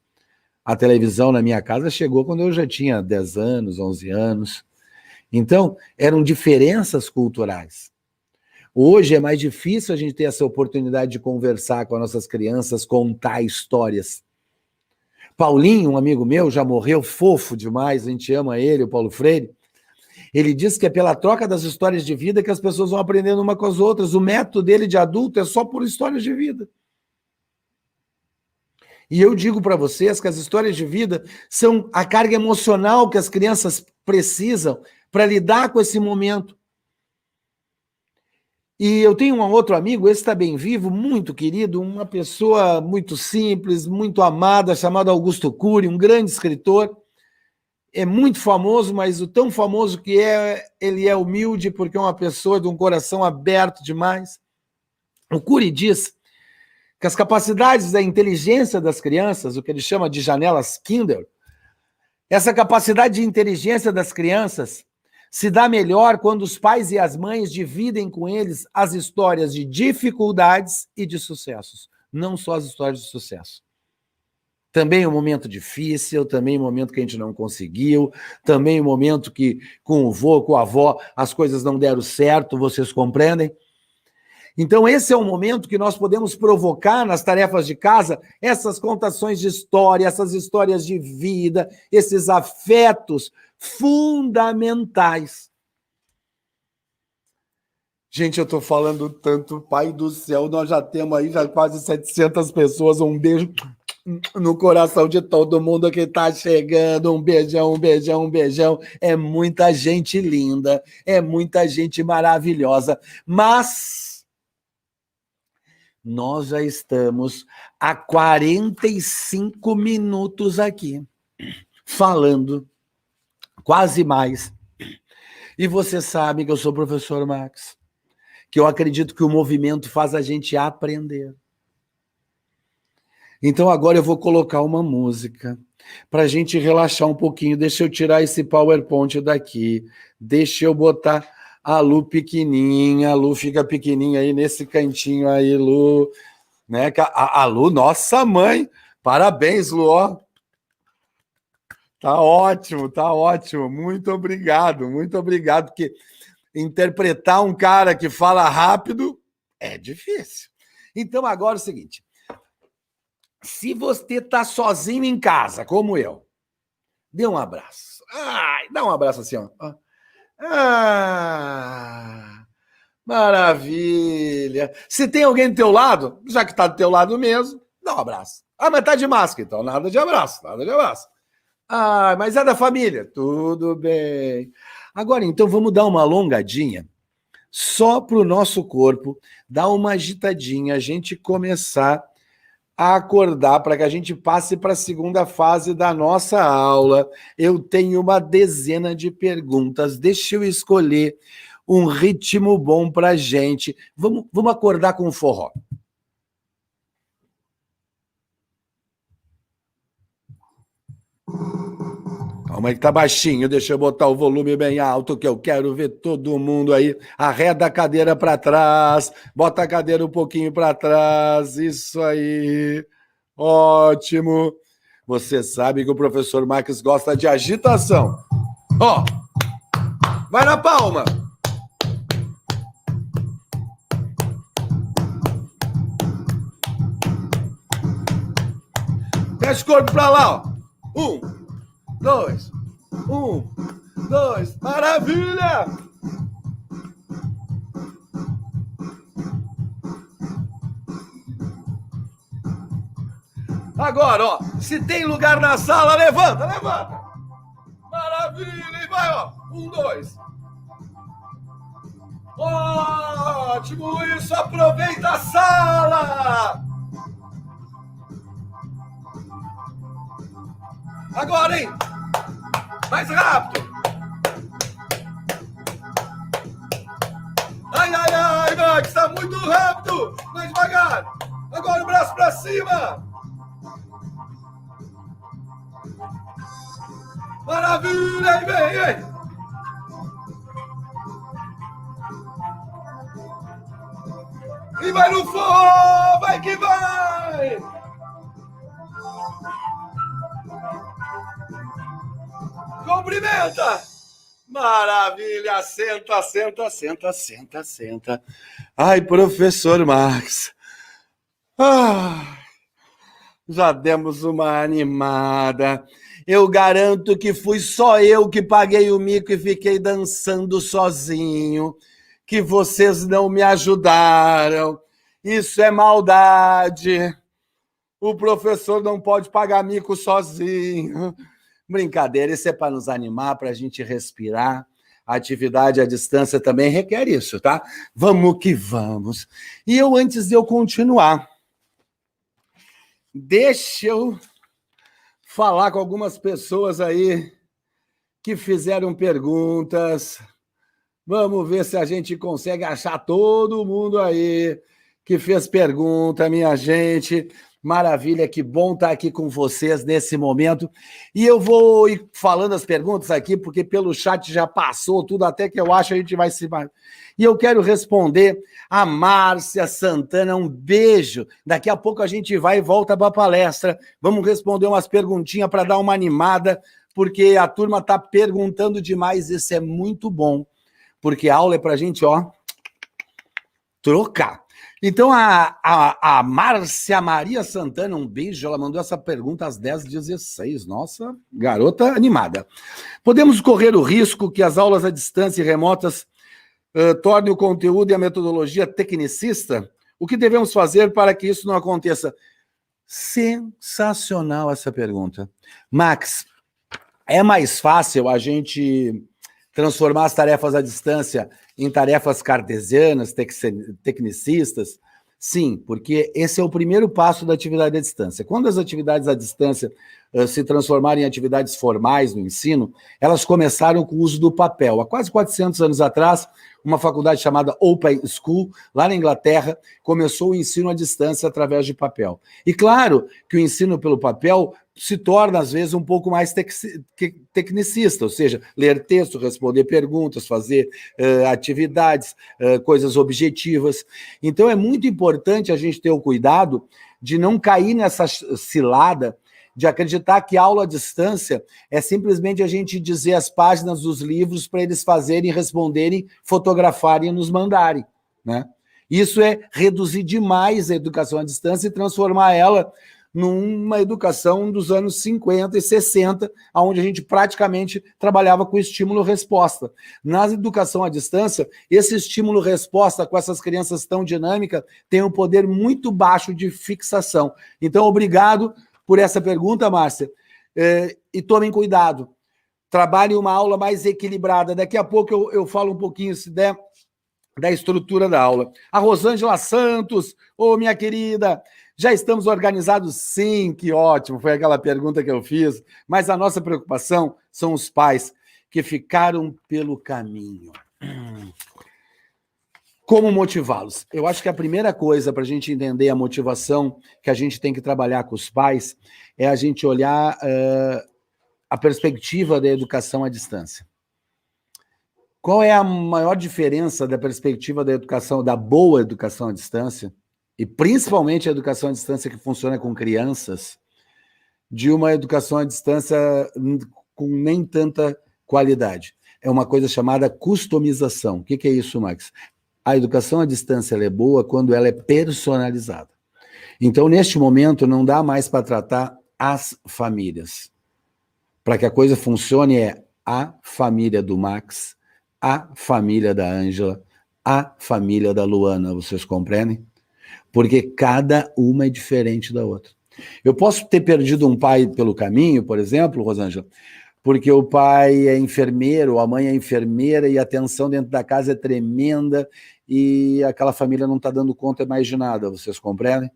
[SPEAKER 3] A televisão na minha casa chegou quando eu já tinha 10 anos, 11 anos. Então, eram diferenças culturais. Hoje é mais difícil a gente ter essa oportunidade de conversar com as nossas crianças, contar histórias. Paulinho, um amigo meu, já morreu, fofo demais, a gente ama ele, o Paulo Freire. Ele diz que é pela troca das histórias de vida que as pessoas vão aprendendo uma com as outras. O método dele de adulto é só por histórias de vida. E eu digo para vocês que as histórias de vida são a carga emocional que as crianças precisam para lidar com esse momento. E eu tenho um outro amigo, esse está bem vivo, muito querido, uma pessoa muito simples, muito amada, chamado Augusto Cury, um grande escritor. É muito famoso, mas o tão famoso que ele é humilde, porque é uma pessoa de um coração aberto demais. O Cury diz que as capacidades da inteligência das crianças, o que ele chama de janelas Kinder, essa capacidade de inteligência das crianças se dá melhor quando os pais e as mães dividem com eles as histórias de dificuldades e de sucessos, não só as histórias de sucesso. Também um momento difícil, também um momento que a gente não conseguiu, também um momento que com o vô, com a avó, as coisas não deram certo, vocês compreendem? Então, esse é um momento que nós podemos provocar nas tarefas de casa essas contações de história, essas histórias de vida, esses afetos fundamentais. Gente, eu estou falando tanto, Pai do céu, nós já temos aí já quase 700 pessoas, um beijo no coração de todo mundo que está chegando, um beijão, um beijão, um beijão, é muita gente linda, é muita gente maravilhosa, mas nós já estamos há 45 minutos aqui, falando, quase mais, e você sabe que eu sou o professor Max, que eu acredito que o movimento faz a gente aprender. Então agora eu vou colocar uma música para a gente relaxar um pouquinho. Deixa eu tirar esse PowerPoint daqui, deixa eu botar a Lu pequenininha, a Lu fica pequenininha aí nesse cantinho aí, Lu, né? A Lu, nossa mãe, parabéns, Lu, ó. Tá ótimo, muito obrigado, porque interpretar um cara que fala rápido é difícil. Então, agora é o seguinte, se você está sozinho em casa, como eu, dê um abraço. Dá um abraço assim, ó. Maravilha. Se tem alguém do teu lado, já que está do teu lado mesmo, dá um abraço. Mas tá de máscara, então nada de abraço. Mas é da família? Tudo bem. Agora, então, vamos dar uma alongadinha só para o nosso corpo, dar uma agitadinha, a gente começar a acordar para que a gente passe para a segunda fase da nossa aula. Eu tenho uma dezena de perguntas, deixa eu escolher um ritmo bom para a gente. Vamos acordar com o forró. Calma aí que tá baixinho, deixa eu botar o volume bem alto que eu quero ver todo mundo aí. Arreda a cadeira para trás, bota a cadeira um pouquinho para trás, isso aí. Ótimo. Você sabe que o professor Max gosta de agitação. Ó, vai na palma. Mexe o corpo para lá, ó. 1, 2, 1, 2, maravilha! Agora, ó, se tem lugar na sala, levanta! Maravilha! E vai, ó, 1, 2. Ótimo, isso, aproveita a sala! Agora, hein? Mais rápido! Ai, Max, tá muito rápido! Mais devagar! Agora o braço pra cima! Maravilha! Vem! E vai no forró! Vai que vai! Cumprimenta! Maravilha! Senta. Ai, professor Max. Já demos uma animada. Eu garanto que fui só eu que paguei o mico e fiquei dançando sozinho, que vocês não me ajudaram. Isso é maldade. O professor não pode pagar mico sozinho. Brincadeira, isso é para nos animar, para a gente respirar. A atividade à distância também requer isso, tá? Vamos que vamos. E eu, antes de eu continuar, deixa eu falar com algumas pessoas aí que fizeram perguntas. Vamos ver se a gente consegue achar todo mundo aí que fez pergunta, minha gente. Maravilha, que bom estar aqui com vocês nesse momento. E eu vou ir falando as perguntas aqui, porque pelo chat já passou tudo, até que eu acho que a gente vai se... E eu quero responder a Márcia Santana, um beijo. Daqui a pouco a gente vai e volta para a palestra. Vamos responder umas perguntinhas para dar uma animada, porque a turma está perguntando demais, isso é muito bom, porque a aula é para a gente, ó, trocar. Então, a Márcia Maria Santana, um beijo, ela mandou essa pergunta às 10h16. Nossa, garota animada. Podemos correr o risco que as aulas à distância e remotas tornem o conteúdo e a metodologia tecnicista? O que devemos fazer para que isso não aconteça? Sensacional essa pergunta. Max, é mais fácil a gente transformar as tarefas à distância em tarefas cartesianas, tecnicistas? Sim, porque esse é o primeiro passo da atividade à distância. Quando as atividades à distância se transformaram em atividades formais no ensino, elas começaram com o uso do papel. Há quase 400 anos atrás, uma faculdade chamada Open School, lá na Inglaterra, começou o ensino à distância através de papel. E claro que o ensino pelo papel se torna, às vezes, um pouco mais tecnicista, ou seja, ler texto, responder perguntas, fazer atividades, coisas objetivas. Então, é muito importante a gente ter o cuidado de não cair nessa cilada de acreditar que aula à distância é simplesmente a gente dizer as páginas dos livros para eles fazerem, responderem, fotografarem e nos mandarem, né? Isso é reduzir demais a educação à distância e transformar ela numa educação dos anos 50 e 60, onde a gente praticamente trabalhava com estímulo-resposta. Na educação à distância, esse estímulo-resposta com essas crianças tão dinâmicas tem um poder muito baixo de fixação. Então, obrigado por essa pergunta, Márcia, e tomem cuidado. Trabalhem uma aula mais equilibrada. Daqui a pouco eu falo um pouquinho, se der, da estrutura da aula. A Rosângela Santos, minha querida, já estamos organizados? Sim, que ótimo, foi aquela pergunta que eu fiz, mas a nossa preocupação são os pais que ficaram pelo caminho. Como motivá-los? Eu acho que a primeira coisa para a gente entender a motivação que a gente tem que trabalhar com os pais é a gente olhar a perspectiva da educação à distância. Qual é a maior diferença da perspectiva da educação, da boa educação à distância, e principalmente a educação à distância que funciona com crianças, de uma educação à distância com nem tanta qualidade? É uma coisa chamada customização. O que é isso, Max? A educação à distância ela é boa quando ela é personalizada. Então, neste momento, não dá mais para tratar as famílias. Para que a coisa funcione é a família do Max, a família da Ângela, a família da Luana, vocês compreendem? Porque cada uma é diferente da outra. Eu posso ter perdido um pai pelo caminho, por exemplo, Rosângela, porque o pai é enfermeiro, a mãe é enfermeira e a tensão dentro da casa é tremenda e aquela família não está dando conta mais de nada, vocês compreendem?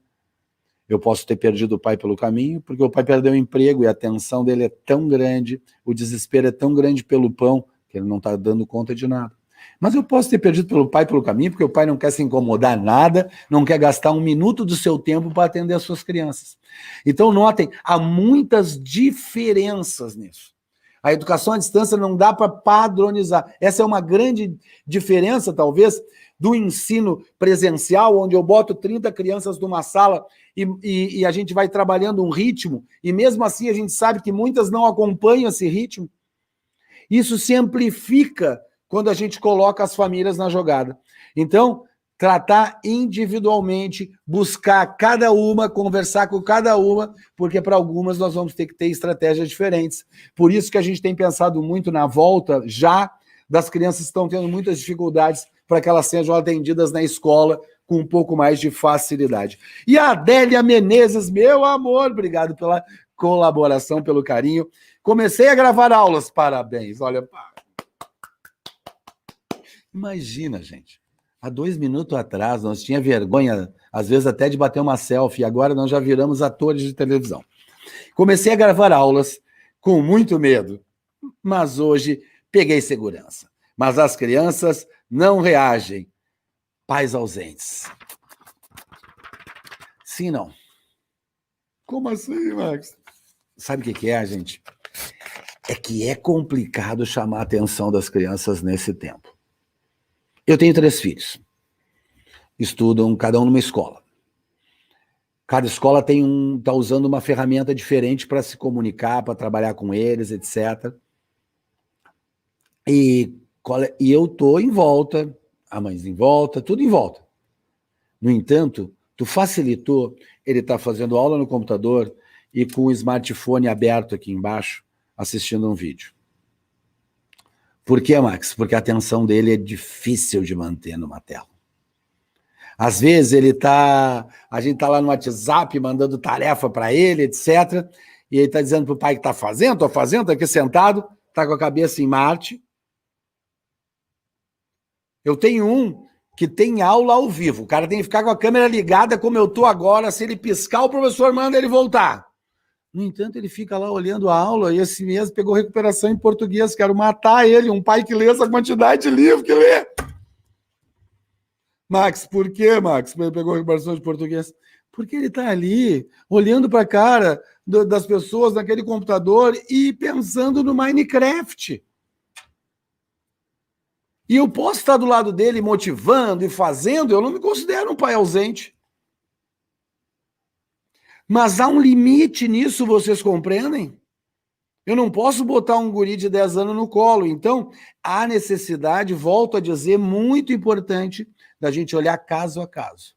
[SPEAKER 3] Eu posso ter perdido o pai pelo caminho, porque o pai perdeu o emprego e a tensão dele é tão grande, o desespero é tão grande pelo pão, que ele não está dando conta de nada. Mas eu posso ter perdido pelo pai pelo caminho, porque o pai não quer se incomodar nada, não quer gastar um minuto do seu tempo para atender as suas crianças. Então, notem, há muitas diferenças nisso. A educação à distância não dá para padronizar. Essa é uma grande diferença, talvez, do ensino presencial, onde eu boto 30 crianças numa sala e a gente vai trabalhando um ritmo, e mesmo assim a gente sabe que muitas não acompanham esse ritmo. Isso se amplifica quando a gente coloca as famílias na jogada. Então, tratar individualmente, buscar cada uma, conversar com cada uma, porque para algumas nós vamos ter que ter estratégias diferentes. Por isso que a gente tem pensado muito na volta já das crianças que estão tendo muitas dificuldades para que elas sejam atendidas na escola com um pouco mais de facilidade. E a Adélia Menezes, meu amor, obrigado pela colaboração, pelo carinho. Comecei a gravar aulas, parabéns. Olha, imagina, gente. Há 2 minutos atrás, nós tinha vergonha, às vezes até de bater uma selfie, e agora nós já viramos atores de televisão. Comecei a gravar aulas com muito medo, mas hoje peguei segurança. Mas as crianças não reagem. Pais ausentes. Sim, não. Como assim, Max? Sabe o que é, gente? É que é complicado chamar a atenção das crianças nesse tempo. Eu tenho 3 filhos. Estudam cada um numa escola. Cada escola está usando uma ferramenta diferente para se comunicar, para trabalhar com eles, etc. E eu estou em volta, a mãe em volta, tudo em volta. No entanto, tu facilitou, ele está fazendo aula no computador e com o smartphone aberto aqui embaixo, assistindo um vídeo. Por quê, Max? Porque a atenção dele é difícil de manter numa tela. Às vezes a gente está lá no WhatsApp mandando tarefa para ele, etc. E ele está dizendo para o pai que está fazendo, estou fazendo, está aqui sentado, está com a cabeça em Marte. Eu tenho um que tem aula ao vivo. O cara tem que ficar com a câmera ligada como eu estou agora. Se ele piscar, o professor manda ele voltar. No entanto, ele fica lá olhando a aula e esse mês pegou recuperação em português. Quero matar ele, um pai que lê essa quantidade de livro que lê. Max, por que, Max? Ele pegou recuperação de português. Porque ele está ali, olhando para a cara das pessoas naquele computador e pensando no Minecraft. E eu posso estar do lado dele motivando e fazendo, eu não me considero um pai ausente. Mas há um limite nisso, vocês compreendem? Eu não posso botar um guri de 10 anos no colo. Então, há necessidade, volto a dizer, muito importante, da gente olhar caso a caso.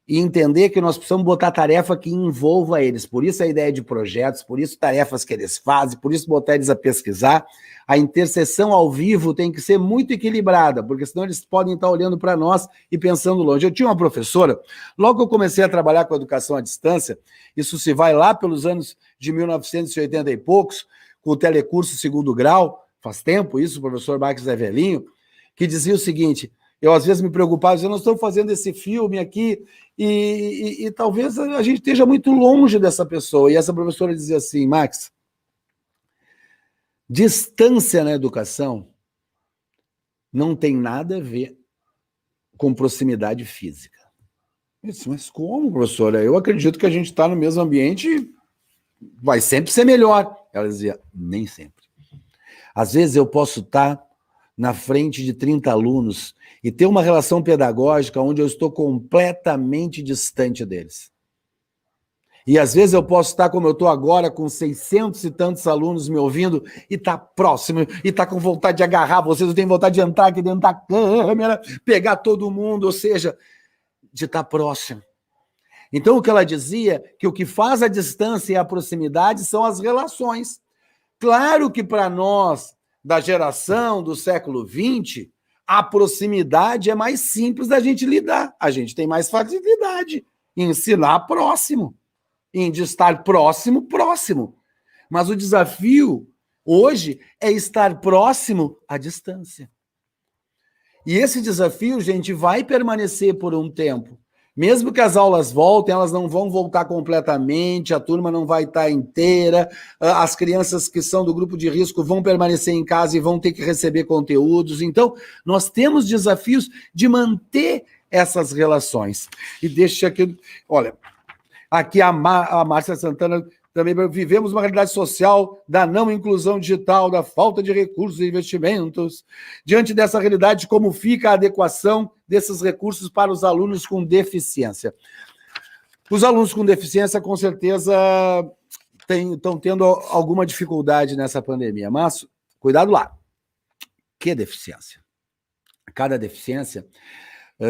[SPEAKER 3] E entender que nós precisamos botar tarefa que envolva eles. Por isso a ideia de projetos, por isso tarefas que eles fazem, por isso botar eles a pesquisar. A interseção ao vivo tem que ser muito equilibrada, porque senão eles podem estar olhando para nós e pensando longe. Eu tinha uma professora, logo que eu comecei a trabalhar com a educação à distância, isso se vai lá pelos anos de 1980 e poucos, com o telecurso 2º grau, faz tempo isso, o professor Marques é velhinho, que dizia o seguinte: eu às vezes me preocupava, eu não estou fazendo esse filme aqui e talvez a gente esteja muito longe dessa pessoa. E essa professora dizia assim: Max, distância na educação não tem nada a ver com proximidade física. Eu disse: mas como, professora? Eu acredito que a gente está no mesmo ambiente e vai sempre ser melhor. Ela dizia: nem sempre. Às vezes eu posso estar na frente de 30 alunos e ter uma relação pedagógica onde eu estou completamente distante deles. E às vezes eu posso estar como eu estou agora, com 600 e tantos alunos me ouvindo, e tá próximo, e tá com vontade de agarrar vocês, eu tenho vontade de entrar aqui dentro da câmera, pegar todo mundo, ou seja, de estar próximo. Então o que ela dizia, que o que faz a distância e a proximidade são as relações. Claro que para nós, da geração do século XX, a proximidade é mais simples da gente lidar. A gente tem mais facilidade em ensinar próximo, em de estar próximo. Mas o desafio hoje é estar próximo à distância. E esse desafio, gente, vai permanecer por um tempo. Mesmo que as aulas voltem, elas não vão voltar completamente, a turma não vai estar inteira, as crianças que são do grupo de risco vão permanecer em casa e vão ter que receber conteúdos. Então, nós temos desafios de manter essas relações. E deixa aqui, olha, aqui a Márcia Santana também: vivemos uma realidade social da não inclusão digital, da falta de recursos e investimentos. Diante dessa realidade, como fica a adequação desses recursos para os alunos com deficiência? Os alunos com deficiência, com certeza, estão tendo alguma dificuldade nessa pandemia, mas cuidado lá. Que deficiência? Cada deficiência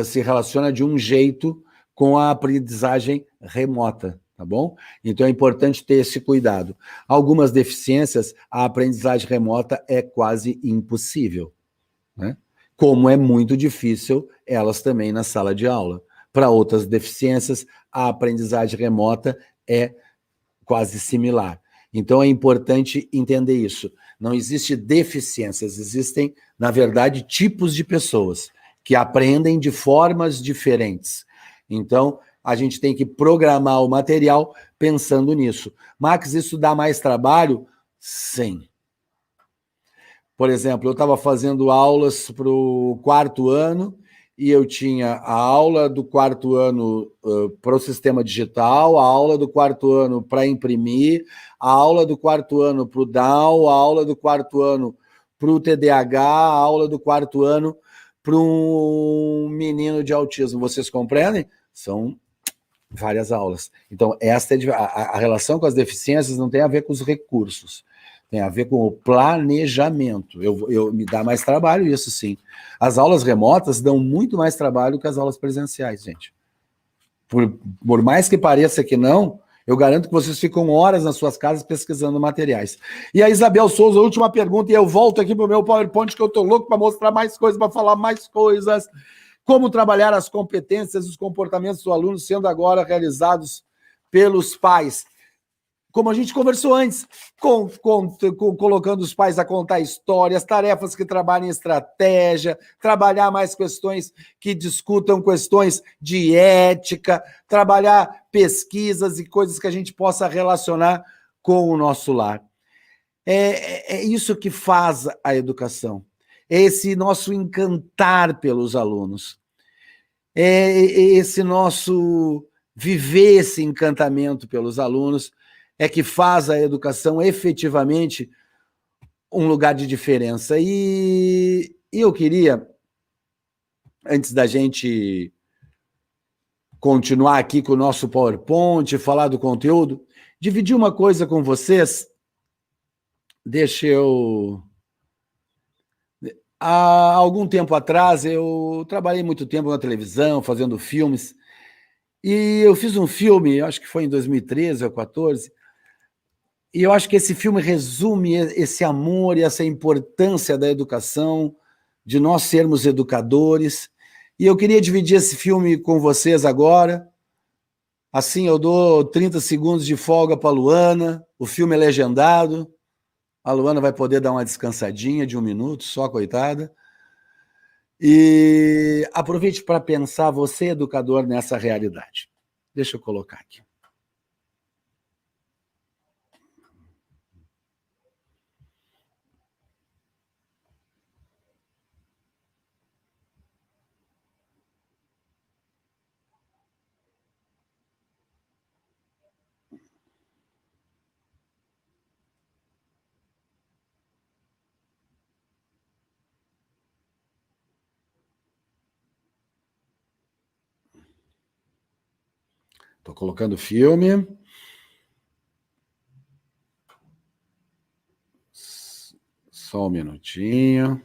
[SPEAKER 3] se relaciona de um jeito com a aprendizagem remota. Tá bom? Então é importante ter esse cuidado. Algumas deficiências, a aprendizagem remota é quase impossível, né? Como é muito difícil elas também na sala de aula. Para outras deficiências, a aprendizagem remota é quase similar. Então é importante entender isso. Não existe deficiências, existem, na verdade, tipos de pessoas que aprendem de formas diferentes. Então, a gente tem que programar o material pensando nisso. Max, isso dá mais trabalho? Sim. Por exemplo, eu estava fazendo aulas para o 4º ano e eu tinha a aula do quarto ano para o sistema digital, a aula do quarto ano para imprimir, a aula do quarto ano para o Down, a aula do quarto ano para o TDAH, a aula do quarto ano para um menino de autismo. Vocês compreendem? São várias aulas. Então, a relação com as deficiências não tem a ver com os recursos, tem a ver com o planejamento. Me dá mais trabalho isso, sim. As aulas remotas dão muito mais trabalho que as aulas presenciais, gente. Por mais que pareça que não, eu garanto que vocês ficam horas nas suas casas pesquisando materiais. E a Isabel Souza, última pergunta, e eu volto aqui para o meu PowerPoint, que eu estou louco para mostrar mais coisas, para falar mais coisas. Como trabalhar as competências e os comportamentos do aluno, sendo agora realizados pelos pais? Como a gente conversou antes, colocando os pais a contar histórias, tarefas que trabalhem estratégia, trabalhar mais questões que discutam questões de ética, trabalhar pesquisas e coisas que a gente possa relacionar com o nosso lar. É isso que faz a educação. É esse nosso encantar pelos alunos. É esse nosso viver esse encantamento pelos alunos é que faz a educação efetivamente um lugar de diferença. E eu queria, antes da gente continuar aqui com o nosso PowerPoint, falar do conteúdo, dividir uma coisa com vocês. Deixa eu... Há algum tempo atrás, eu trabalhei muito tempo na televisão, fazendo filmes, e eu fiz um filme, acho que foi em 2013 ou 2014, e eu acho que esse filme resume esse amor e essa importância da educação, de nós sermos educadores, e eu queria dividir esse filme com vocês agora. Assim eu dou 30 segundos de folga para a Luana, o filme é legendado, a Luana vai poder dar uma descansadinha de 1 minuto, só, coitada. E aproveite para pensar, você, educador, nessa realidade. Deixa eu colocar aqui. Estou colocando o filme. Só um minutinho.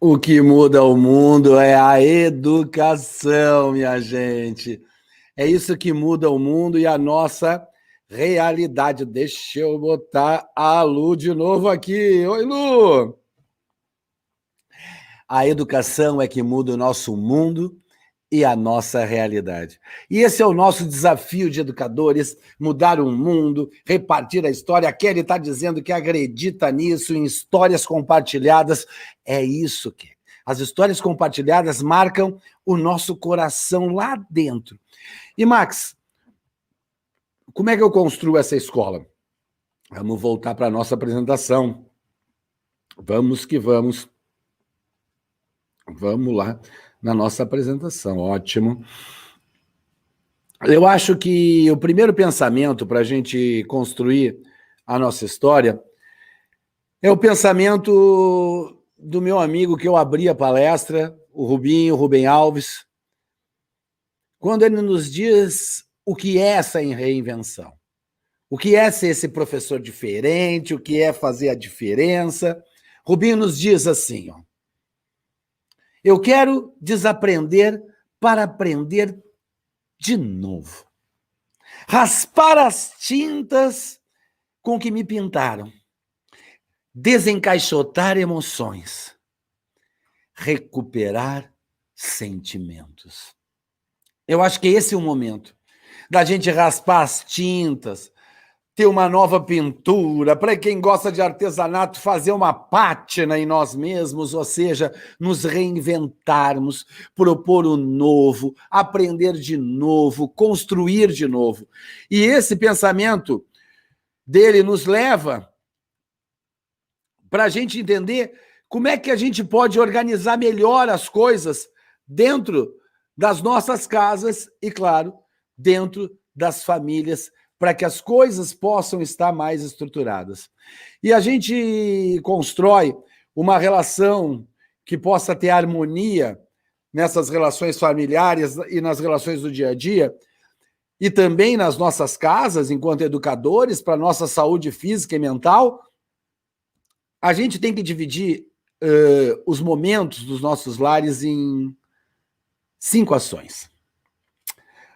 [SPEAKER 3] O que muda o mundo é a educação, minha gente. É isso que muda o mundo e a nossa realidade. Deixa eu botar a Lu de novo aqui. Oi, Lu! A educação é que muda o nosso mundo e a nossa realidade. E esse é o nosso desafio de educadores, mudar o mundo, repartir a história. A Kelly está dizendo que acredita nisso, em histórias compartilhadas. É isso que as histórias compartilhadas marcam o nosso coração lá dentro. E, Max, Como é que eu construo essa escola? Vamos voltar para a nossa apresentação. Vamos que vamos. Vamos lá na nossa apresentação. Ótimo. Eu acho que o primeiro pensamento para a gente construir a nossa história é o pensamento do meu amigo que eu abri a palestra, o Rubem Alves, quando ele nos diz o que é essa reinvenção, o que é ser esse professor diferente, o que é fazer a diferença. Rubinho nos diz assim, ó, eu quero desaprender para aprender de novo. Raspar as tintas com que me pintaram. Desencaixotar emoções. Recuperar sentimentos. Eu acho que esse é o momento da gente raspar as tintas, ter uma nova pintura, para quem gosta de artesanato, fazer uma pátina em nós mesmos, ou seja, nos reinventarmos, propor o novo, aprender de novo, construir de novo. E esse pensamento dele nos leva para a gente entender como é que a gente pode organizar melhor as coisas dentro das nossas casas e, claro, dentro das famílias, para que as coisas possam estar mais estruturadas. E a gente constrói uma relação que possa ter harmonia nessas relações familiares e nas relações do dia a dia, e também nas nossas casas, enquanto educadores, para a nossa saúde física e mental. A gente tem que dividir os momentos dos nossos lares em 5 ações.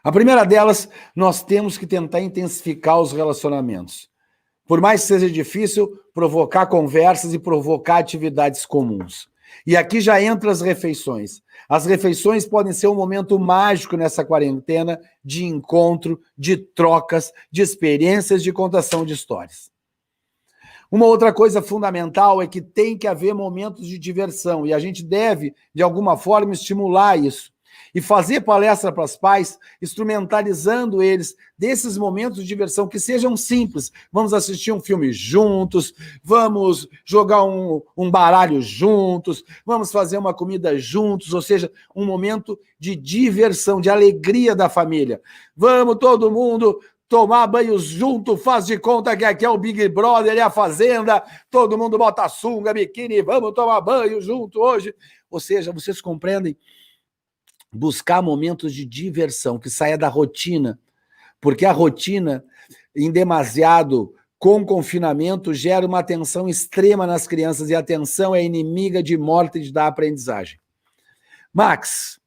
[SPEAKER 3] A primeira delas, nós temos que tentar intensificar os relacionamentos. Por mais que seja difícil, provocar conversas e provocar atividades comuns. E aqui já entra as refeições. As refeições podem ser um momento mágico nessa quarentena de encontro, de trocas, de experiências, de contação de histórias. Uma outra coisa fundamental é que tem que haver momentos de diversão e a gente deve, de alguma forma, estimular isso. E fazer palestra para os pais, instrumentalizando eles desses momentos de diversão, que sejam simples. Vamos assistir um filme juntos, vamos jogar um baralho juntos, vamos fazer uma comida juntos, ou seja, um momento de diversão, de alegria da família. Vamos todo mundo tomar banho junto, faz de conta que aqui é o Big Brother, é a Fazenda, todo mundo bota sunga, biquíni, vamos tomar banho junto hoje. Ou seja, vocês compreendem? Buscar momentos de diversão, que saia da rotina, porque a rotina, em demasiado, com confinamento, gera uma tensão extrema nas crianças, e a tensão é inimiga de morte da aprendizagem. Max,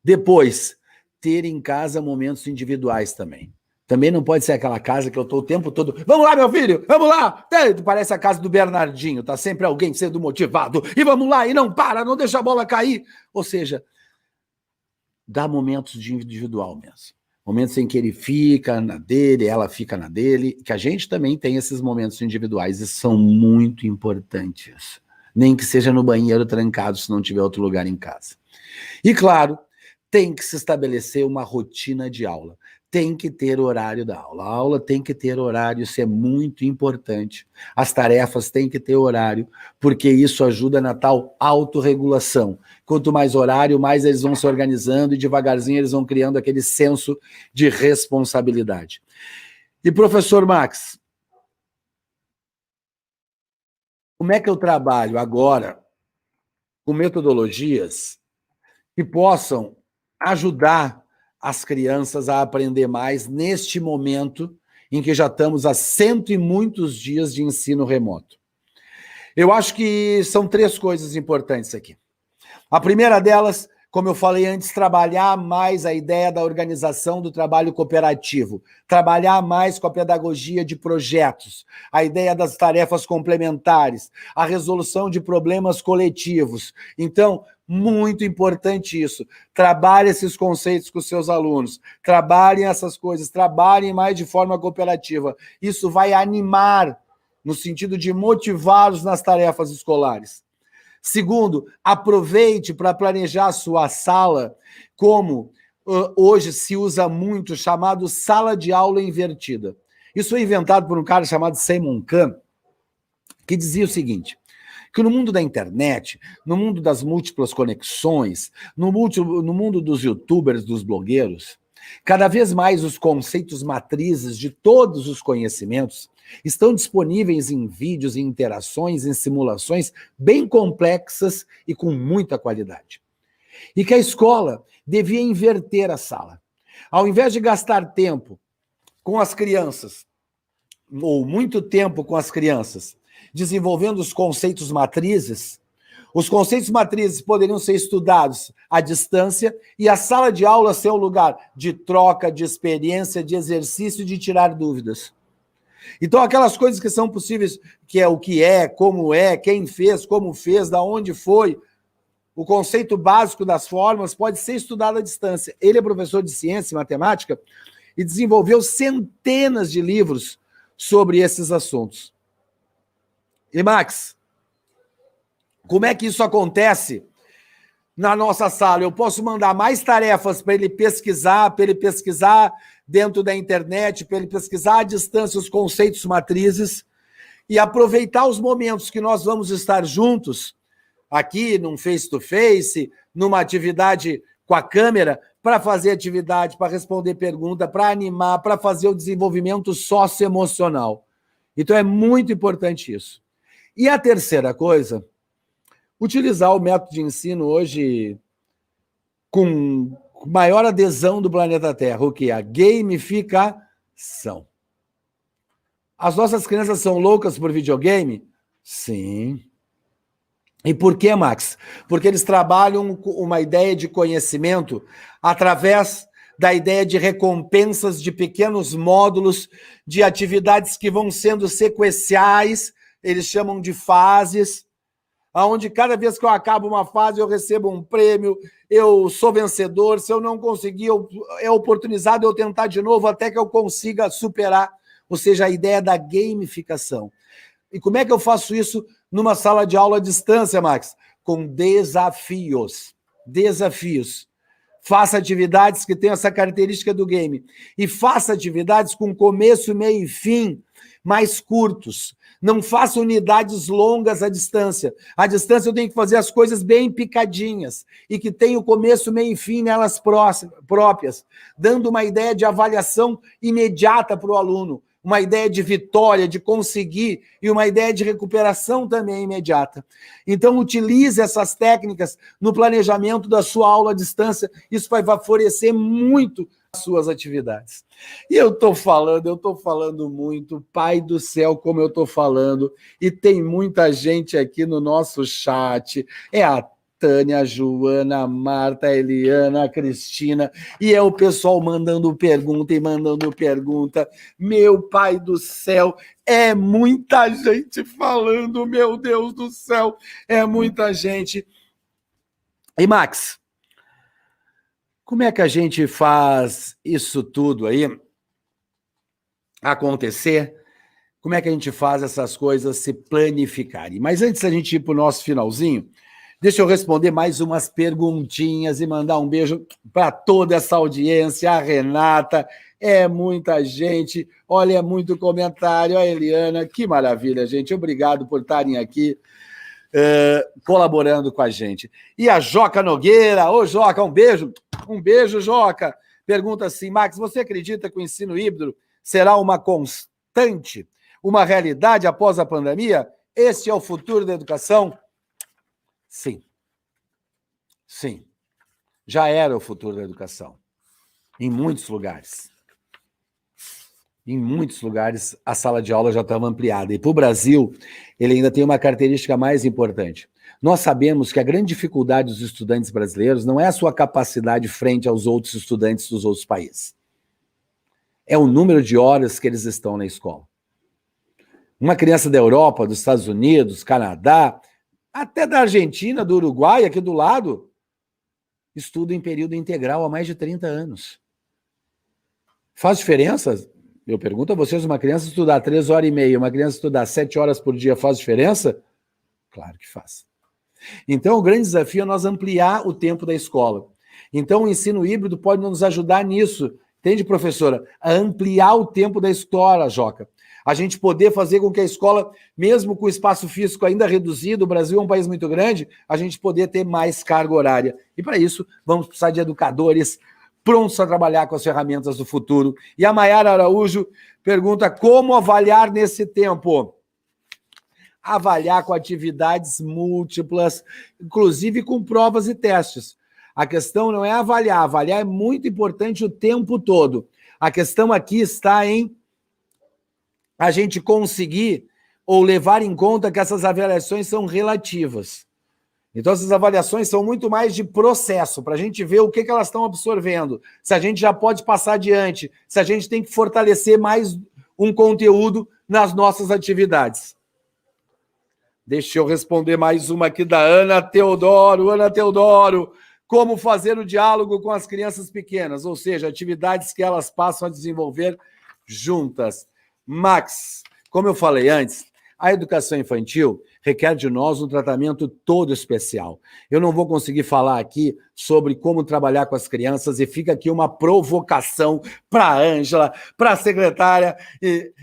[SPEAKER 3] depois, ter em casa momentos individuais também. Também não pode ser aquela casa que eu estou o tempo todo, vamos lá, meu filho, vamos lá! Parece a casa do Bernardinho, tá sempre alguém sendo motivado, e vamos lá, e não para, não deixa a bola cair. Ou seja, dá momentos de individual mesmo. Momentos em que ele fica na dele, ela fica na dele, que a gente também tem esses momentos individuais, e são muito importantes. Nem que seja no banheiro trancado, se não tiver outro lugar em casa. E claro, tem que se estabelecer uma rotina de aula. Tem que ter horário da aula. A aula tem que ter horário, isso é muito importante. As tarefas têm que ter horário, porque isso ajuda na tal autorregulação. Quanto mais horário, mais eles vão se organizando e devagarzinho eles vão criando aquele senso de responsabilidade. E professor Max, como é que eu trabalho agora com metodologias que possam ajudar as crianças a aprender mais neste momento em que já estamos há 100 e muitos dias de ensino remoto? Eu acho que são 3 coisas importantes aqui. A primeira delas, como eu falei antes, trabalhar mais a ideia da organização do trabalho cooperativo, trabalhar mais com a pedagogia de projetos, a ideia das tarefas complementares, a resolução de problemas coletivos. Então, muito importante isso. Trabalhe esses conceitos com os seus alunos, trabalhem essas coisas, trabalhem mais de forma cooperativa. Isso vai animar, no sentido de motivá-los nas tarefas escolares. Segundo, aproveite para planejar a sua sala como hoje se usa muito, chamado sala de aula invertida. Isso foi inventado por um cara chamado Simon Kahn, que dizia o seguinte, que no mundo da internet, no mundo das múltiplas conexões, no mundo dos youtubers, dos blogueiros, cada vez mais os conceitos matrizes de todos os conhecimentos estão disponíveis em vídeos, em interações, em simulações bem complexas e com muita qualidade. E que a escola devia inverter a sala. Ao invés de gastar tempo com as crianças, ou muito tempo com as crianças, desenvolvendo os conceitos matrizes, os conceitos matrizes poderiam ser estudados à distância e a sala de aula ser um lugar de troca, de experiência, de exercício, de tirar dúvidas. Então, aquelas coisas que são possíveis, que é o que é, como é, quem fez, como fez, da onde foi, o conceito básico das fórmulas pode ser estudado à distância. Ele é professor de ciência e matemática e desenvolveu centenas de livros sobre esses assuntos. E, Max, como é que isso acontece na nossa sala? Eu posso mandar mais tarefas para ele pesquisar dentro da internet, para ele pesquisar à distância os conceitos matrizes e aproveitar os momentos que nós vamos estar juntos, aqui num face-to-face, numa atividade com a câmera, para fazer atividade, para responder pergunta, para animar, para fazer o desenvolvimento socioemocional. Então é muito importante isso. E a terceira coisa, utilizar o método de ensino hoje com maior adesão do planeta Terra, o que é a gamificação. As nossas crianças são loucas por videogame? Sim. E por quê, Max? Porque eles trabalham com uma ideia de conhecimento através da ideia de recompensas de pequenos módulos, de atividades que vão sendo sequenciais, eles chamam de fases, onde cada vez que eu acabo uma fase eu recebo um prêmio, eu sou vencedor, se eu não conseguir, é oportunizado eu tentar de novo até que eu consiga superar, ou seja, a ideia da gamificação. E como é que eu faço isso numa sala de aula à distância, Max? Com desafios. Desafios. Faça atividades que tenham essa característica do game. E faça atividades com começo, meio e fim mais curtos. Não faça unidades longas à distância. À distância eu tenho que fazer as coisas bem picadinhas e que tenham começo, meio e fim nelas próprias, dando uma ideia de avaliação imediata para o aluno, uma ideia de vitória, de conseguir e uma ideia de recuperação também imediata. Então, utilize essas técnicas no planejamento da sua aula à distância. Isso vai favorecer muito as suas atividades. E eu estou falando muito, Pai do céu, como eu estou falando, e tem muita gente aqui no nosso chat, é a Tânia, a Joana, a Marta, a Eliana, a Cristina, e é o pessoal mandando pergunta e mandando pergunta. Meu Pai do céu, é muita gente falando, meu Deus do céu, é muita gente. E Max, como é que a gente faz isso tudo aí acontecer? Como é que a gente faz essas coisas se planificarem? Mas antes da gente ir para o nosso finalzinho, deixa eu responder mais umas perguntinhas e mandar um beijo para toda essa audiência, a Renata, é muita gente, olha, é muito comentário, a Eliana, que maravilha, gente, obrigado por estarem aqui colaborando com a gente. E a Joca Nogueira, ô Joca, um beijo, Joca, pergunta assim, Max, você acredita que o ensino híbrido será uma constante, uma realidade após a pandemia? Este é o futuro da educação? Sim. Sim. Já era o futuro da educação. Em muitos lugares. Em muitos lugares, a sala de aula já estava ampliada. E para o Brasil, ele ainda tem uma característica mais importante. Nós sabemos que a grande dificuldade dos estudantes brasileiros não é a sua capacidade frente aos outros estudantes dos outros países. É o número de horas que eles estão na escola. Uma criança da Europa, dos Estados Unidos, Canadá, até da Argentina, do Uruguai, aqui do lado, estuda em período integral há mais de 30 anos. Faz diferença? Eu pergunto a vocês, uma criança estudar 3 horas e meia, uma criança estudar 7 horas por dia, faz diferença? Claro que faz. Então, o grande desafio é nós ampliar o tempo da escola. Então, o ensino híbrido pode nos ajudar nisso, entende, professora? A ampliar o tempo da escola, Joca. A gente poder fazer com que a escola, mesmo com o espaço físico ainda reduzido, o Brasil é um país muito grande, a gente poder ter mais carga horária. E para isso, vamos precisar de educadores prontos a trabalhar com as ferramentas do futuro. E a Maiara Araújo pergunta como avaliar nesse tempo. Avaliar com atividades múltiplas, inclusive com provas e testes. A questão não é avaliar, avaliar é muito importante o tempo todo. A questão aqui está em a gente conseguir ou levar em conta que essas avaliações são relativas. Então, essas avaliações são muito mais de processo, para a gente ver o que elas estão absorvendo, se a gente já pode passar adiante, se a gente tem que fortalecer mais um conteúdo nas nossas atividades. Deixa eu responder mais uma aqui da Ana Teodoro. Ana Teodoro, como fazer o diálogo com as crianças pequenas, ou seja, atividades que elas passam a desenvolver juntas. Max, como eu falei antes, a educação infantil requer de nós um tratamento todo especial. Eu não vou conseguir falar aqui sobre como trabalhar com as crianças e fica aqui uma provocação para a Ângela, para a secretária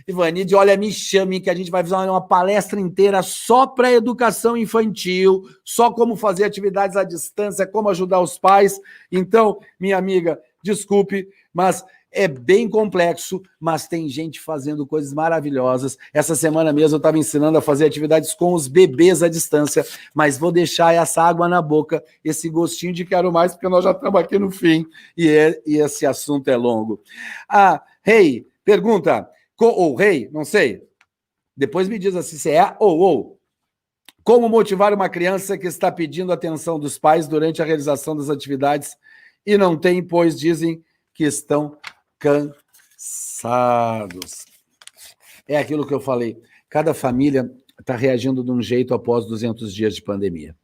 [SPEAKER 3] Ivanide, olha, me chame que a gente vai fazer uma palestra inteira só para a educação infantil, só como fazer atividades à distância, como ajudar os pais. Então, minha amiga, desculpe, mas é bem complexo, mas tem gente fazendo coisas maravilhosas. Essa semana mesmo eu estava ensinando a fazer atividades com os bebês à distância, mas vou deixar essa água na boca, esse gostinho de quero mais, porque nós já estamos aqui no fim, e esse assunto é longo. Rei, pergunta, ou Rei, não sei, depois me diz assim, se é ou. Como motivar uma criança que está pedindo atenção dos pais durante a realização das atividades e não tem, pois dizem que estão cansados. É aquilo que eu falei. Cada família está reagindo de um jeito após 200 dias de pandemia.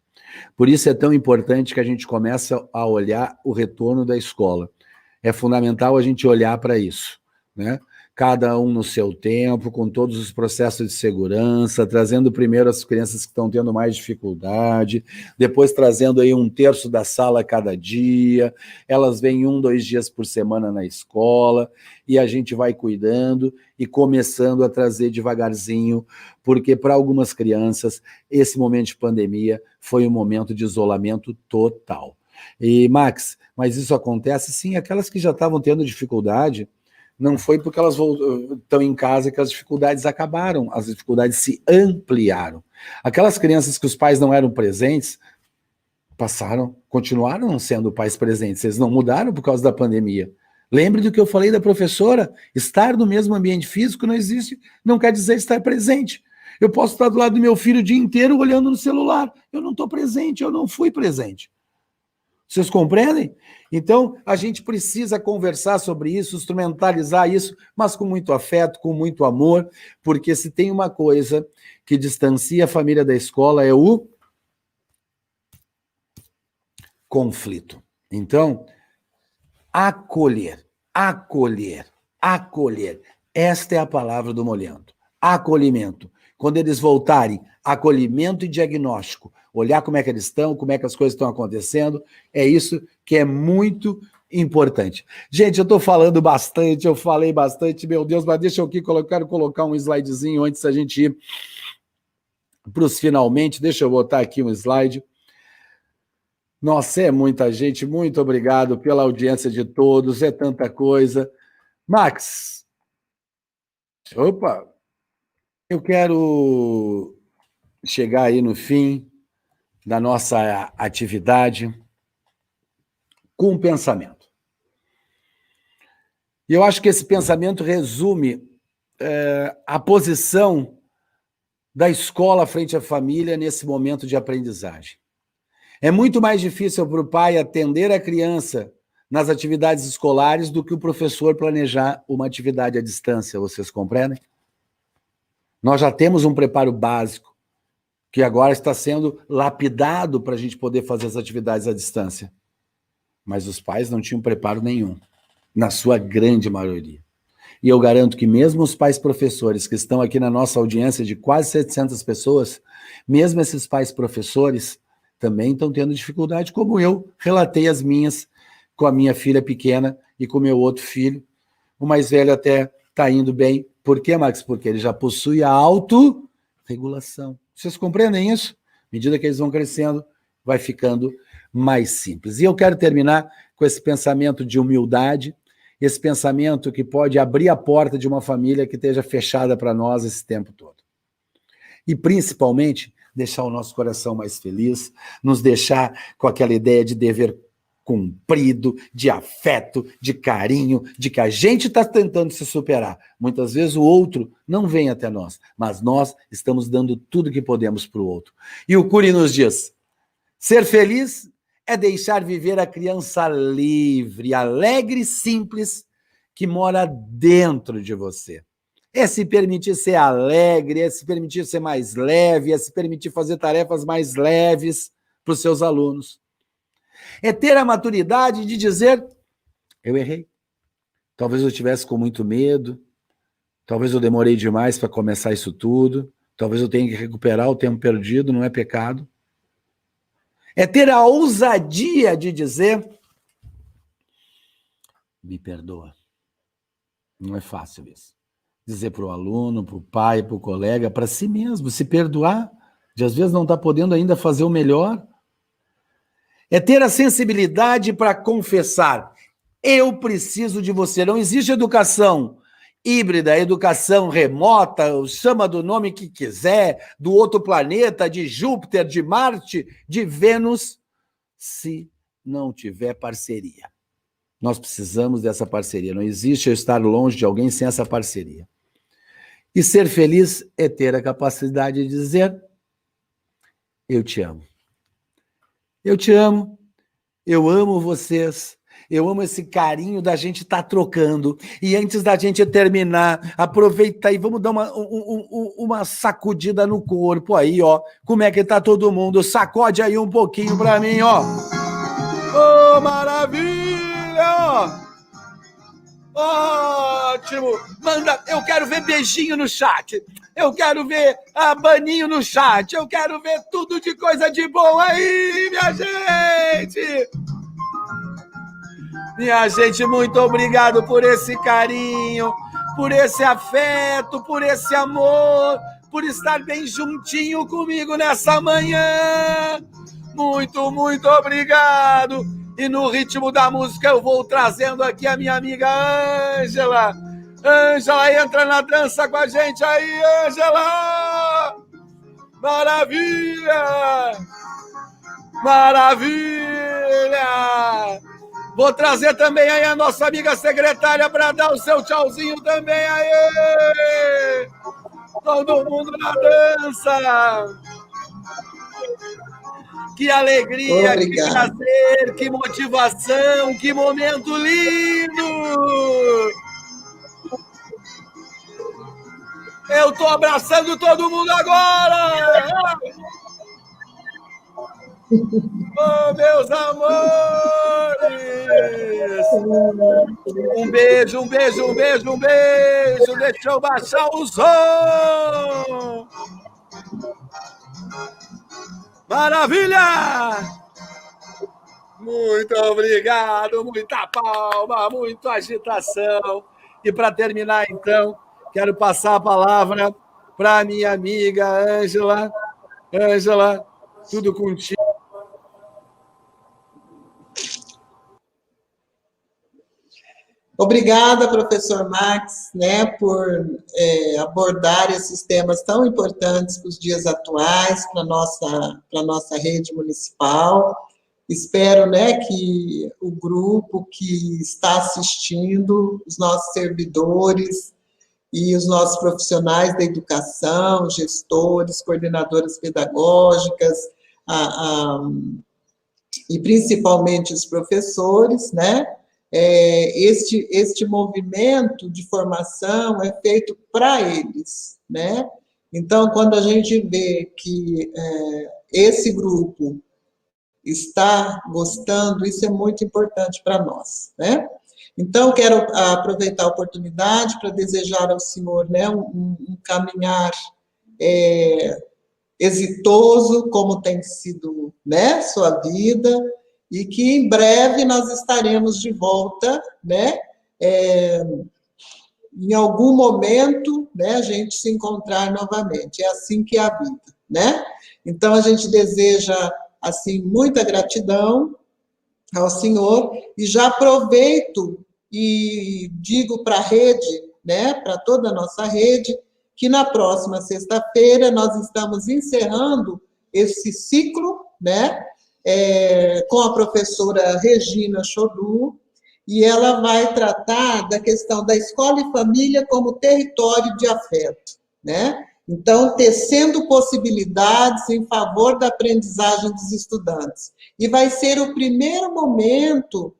[SPEAKER 3] Por isso é tão importante que a gente comece a olhar o retorno da escola. É fundamental a gente olhar para isso, né? Cada um no seu tempo, com todos os processos de segurança, trazendo primeiro as crianças que estão tendo mais dificuldade, depois trazendo aí 1/3 da sala a cada dia, elas vêm 2 dias por semana na escola, e a gente vai cuidando e começando a trazer devagarzinho, porque para algumas crianças, esse momento de pandemia foi um momento de isolamento total. E, Max, mas isso acontece sim, aquelas que já estavam tendo dificuldade, não foi porque elas estão em casa que as dificuldades acabaram, as dificuldades se ampliaram. Aquelas crianças que os pais não eram presentes, continuaram sendo pais presentes, eles não mudaram por causa da pandemia. Lembre do que eu falei da professora, estar no mesmo ambiente físico não quer dizer estar presente. Eu posso estar do lado do meu filho o dia inteiro olhando no celular, eu não estou presente, eu não fui presente. Vocês compreendem? Então, a gente precisa conversar sobre isso, instrumentalizar isso, mas com muito afeto, com muito amor, porque se tem uma coisa que distancia a família da escola é o conflito. Então, acolher. Esta é a palavra do Molhento. Acolhimento. Quando eles voltarem, acolhimento e diagnóstico. Olhar como é que eles estão, como é que as coisas estão acontecendo, é isso que é muito importante. Gente, eu estou falando bastante, eu falei bastante, meu Deus, mas deixa eu aqui, quero colocar um slidezinho antes da gente ir para os finalmente, deixa eu botar aqui um slide. Nossa, é muita gente, muito obrigado pela audiência de todos, é tanta coisa. Max, eu quero chegar aí no fim da nossa atividade com um pensamento. E eu acho que esse pensamento resume a posição da escola frente à família nesse momento de aprendizagem. É muito mais difícil para o pai atender a criança nas atividades escolares do que o professor planejar uma atividade à distância, vocês compreendem? Nós já temos um preparo básico, que agora está sendo lapidado para a gente poder fazer as atividades à distância. Mas os pais não tinham preparo nenhum, na sua grande maioria. E eu garanto que mesmo os pais professores que estão aqui na nossa audiência de quase 700 pessoas, mesmo esses pais professores também estão tendo dificuldade, como eu relatei as minhas com a minha filha pequena e com o meu outro filho. O mais velho até está indo bem. Por quê, Max? Porque ele já possui a autorregulação. Vocês compreendem isso? À medida que eles vão crescendo, vai ficando mais simples. E eu quero terminar com esse pensamento de humildade, esse pensamento que pode abrir a porta de uma família que esteja fechada para nós esse tempo todo. E, principalmente, deixar o nosso coração mais feliz, nos deixar com aquela ideia de dever cumprido, de afeto, de carinho, de que a gente está tentando se superar. Muitas vezes o outro não vem até nós, mas nós estamos dando tudo que podemos para o outro. E o Cury nos diz, ser feliz é deixar viver a criança livre, alegre e simples que mora dentro de você. É se permitir ser alegre, é se permitir ser mais leve, é se permitir fazer tarefas mais leves para os seus alunos. É ter a maturidade de dizer, eu errei. Talvez eu estivesse com muito medo, talvez eu demorei demais para começar isso tudo, talvez eu tenha que recuperar o tempo perdido, não é pecado. É ter a ousadia de dizer, me perdoa. Não é fácil isso. Dizer para o aluno, para o pai, para o colega, para si mesmo, se perdoar, de às vezes não estar podendo ainda fazer o melhor. É ter a sensibilidade para confessar, eu preciso de você. Não existe educação híbrida, educação remota, chama do nome que quiser, do outro planeta, de Júpiter, de Marte, de Vênus, se não tiver parceria. Nós precisamos dessa parceria. Não existe eu estar longe de alguém sem essa parceria. E ser feliz é ter a capacidade de dizer, eu te amo. Eu te amo, eu amo vocês, eu amo esse carinho da gente estar trocando. E antes da gente terminar, aproveita e vamos dar uma sacudida no corpo aí, ó. Como é que tá todo mundo? Sacode aí um pouquinho pra mim, ó. Ô, maravilha! Ótimo! Manda, eu quero ver beijinho no chat. Eu quero ver abaninho no chat. Eu quero ver tudo de coisa de bom aí, minha gente! Minha gente, muito obrigado por esse carinho, por esse afeto, por esse amor, por estar bem juntinho comigo nessa manhã. Muito, muito obrigado. E no ritmo da música eu vou trazendo aqui a minha amiga Ângela. Ângela, entra na dança com a gente aí, Ângela! Maravilha! Maravilha! Vou trazer também aí a nossa amiga secretária para dar o seu tchauzinho também aí! Todo mundo na dança! Que alegria, obrigado. Que prazer, que motivação, que momento lindo! Eu tô abraçando todo mundo agora! Oh, meus amores! Um beijo, um beijo, um beijo, um beijo! Deixa eu baixar o som! Maravilha! Muito obrigado, muita palma, muita agitação. E para terminar, então, quero passar a palavra para a minha amiga Ângela. Ângela, tudo contigo.
[SPEAKER 1] Obrigada, professor Max, né, por abordar esses temas tão importantes para os dias atuais, para a nossa rede municipal. Espero, né, que o grupo que está assistindo, os nossos servidores e os nossos profissionais da educação, gestores, coordenadoras pedagógicas, e principalmente os professores, né, este movimento de formação é feito para eles, né? Então, quando a gente vê que esse grupo está gostando, isso é muito importante para nós, né? Então, quero aproveitar a oportunidade para desejar ao senhor, né, um caminhar exitoso, como tem sido, né, sua vida, e que em breve nós estaremos de volta, né? Em algum momento, né, a gente se encontrar novamente. É assim que é a vida, né? Então, a gente deseja, assim, muita gratidão ao senhor, e já aproveito e digo para a rede, né, para toda a nossa rede, que na próxima sexta-feira nós estamos encerrando esse ciclo, né, com a professora Regina Chodu, e ela vai tratar da questão da escola e família como território de afeto, né? Então, tecendo possibilidades em favor da aprendizagem dos estudantes. E vai ser o primeiro momento,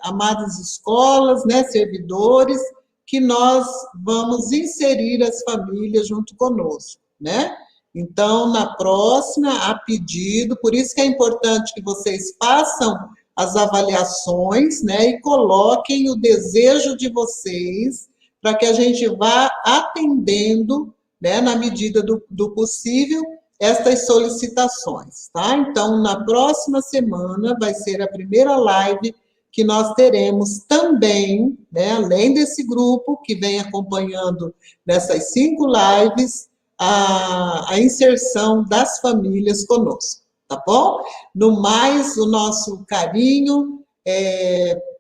[SPEAKER 1] amadas escolas, né, servidores, que nós vamos inserir as famílias junto conosco, né? Então, na próxima, a pedido, por isso que é importante que vocês façam as avaliações, né, e coloquem o desejo de vocês para que a gente vá atendendo, né, na medida do possível, estas solicitações, tá? Então, na próxima semana vai ser a primeira live que nós teremos também, né, além desse grupo que vem acompanhando nessas 5 lives, a inserção das famílias conosco. Tá bom? No mais, o nosso carinho,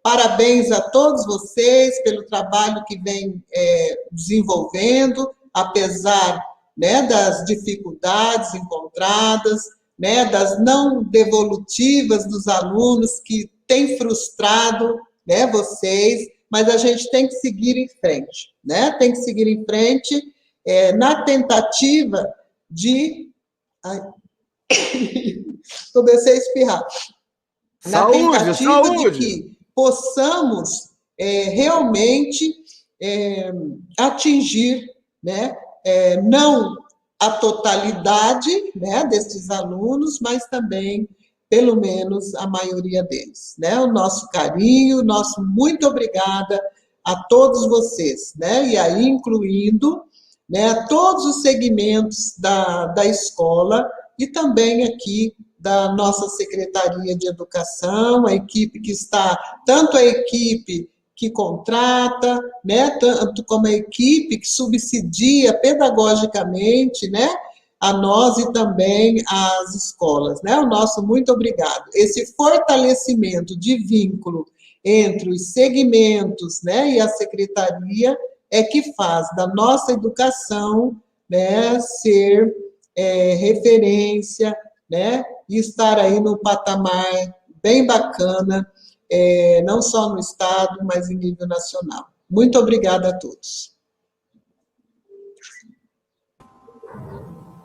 [SPEAKER 1] parabéns a todos vocês pelo trabalho que vem desenvolvendo, apesar, né, das dificuldades encontradas, né, das não devolutivas dos alunos que têm frustrado, né, vocês, mas a gente tem que seguir em frente, né? Tem que seguir em frente na tentativa de... comecei a espirrar. Na tentativa de que possamos realmente atingir, né, não a totalidade, né, desses alunos, mas também, pelo menos, a maioria deles, né? O nosso carinho, nosso muito obrigada a todos vocês, né? E aí incluindo, né, todos os segmentos da escola e também aqui da nossa Secretaria de Educação, a equipe que está, tanto a equipe que contrata, né, tanto como a equipe que subsidia pedagogicamente, né, a nós e também às escolas, né? O nosso muito obrigado. Esse fortalecimento de vínculo entre os segmentos, né, e a secretaria é que faz da nossa educação, né, ser referência, né, e estar aí no patamar bem bacana, não só no Estado, mas em nível nacional. Muito obrigada a todos.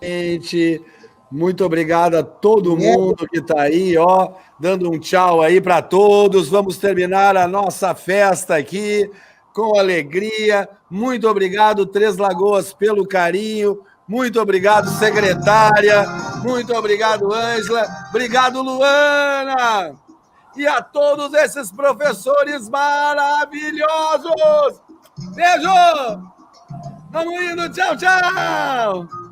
[SPEAKER 3] Gente, muito obrigado a todo mundo que está aí, ó, dando um tchau aí para todos. Vamos terminar a nossa festa aqui com alegria. Muito obrigado, Três Lagoas, pelo carinho. Muito obrigado, secretária. Muito obrigado, Ângela. Obrigado, Luana. E a todos esses professores maravilhosos. Beijo! Vamos indo. Tchau, tchau!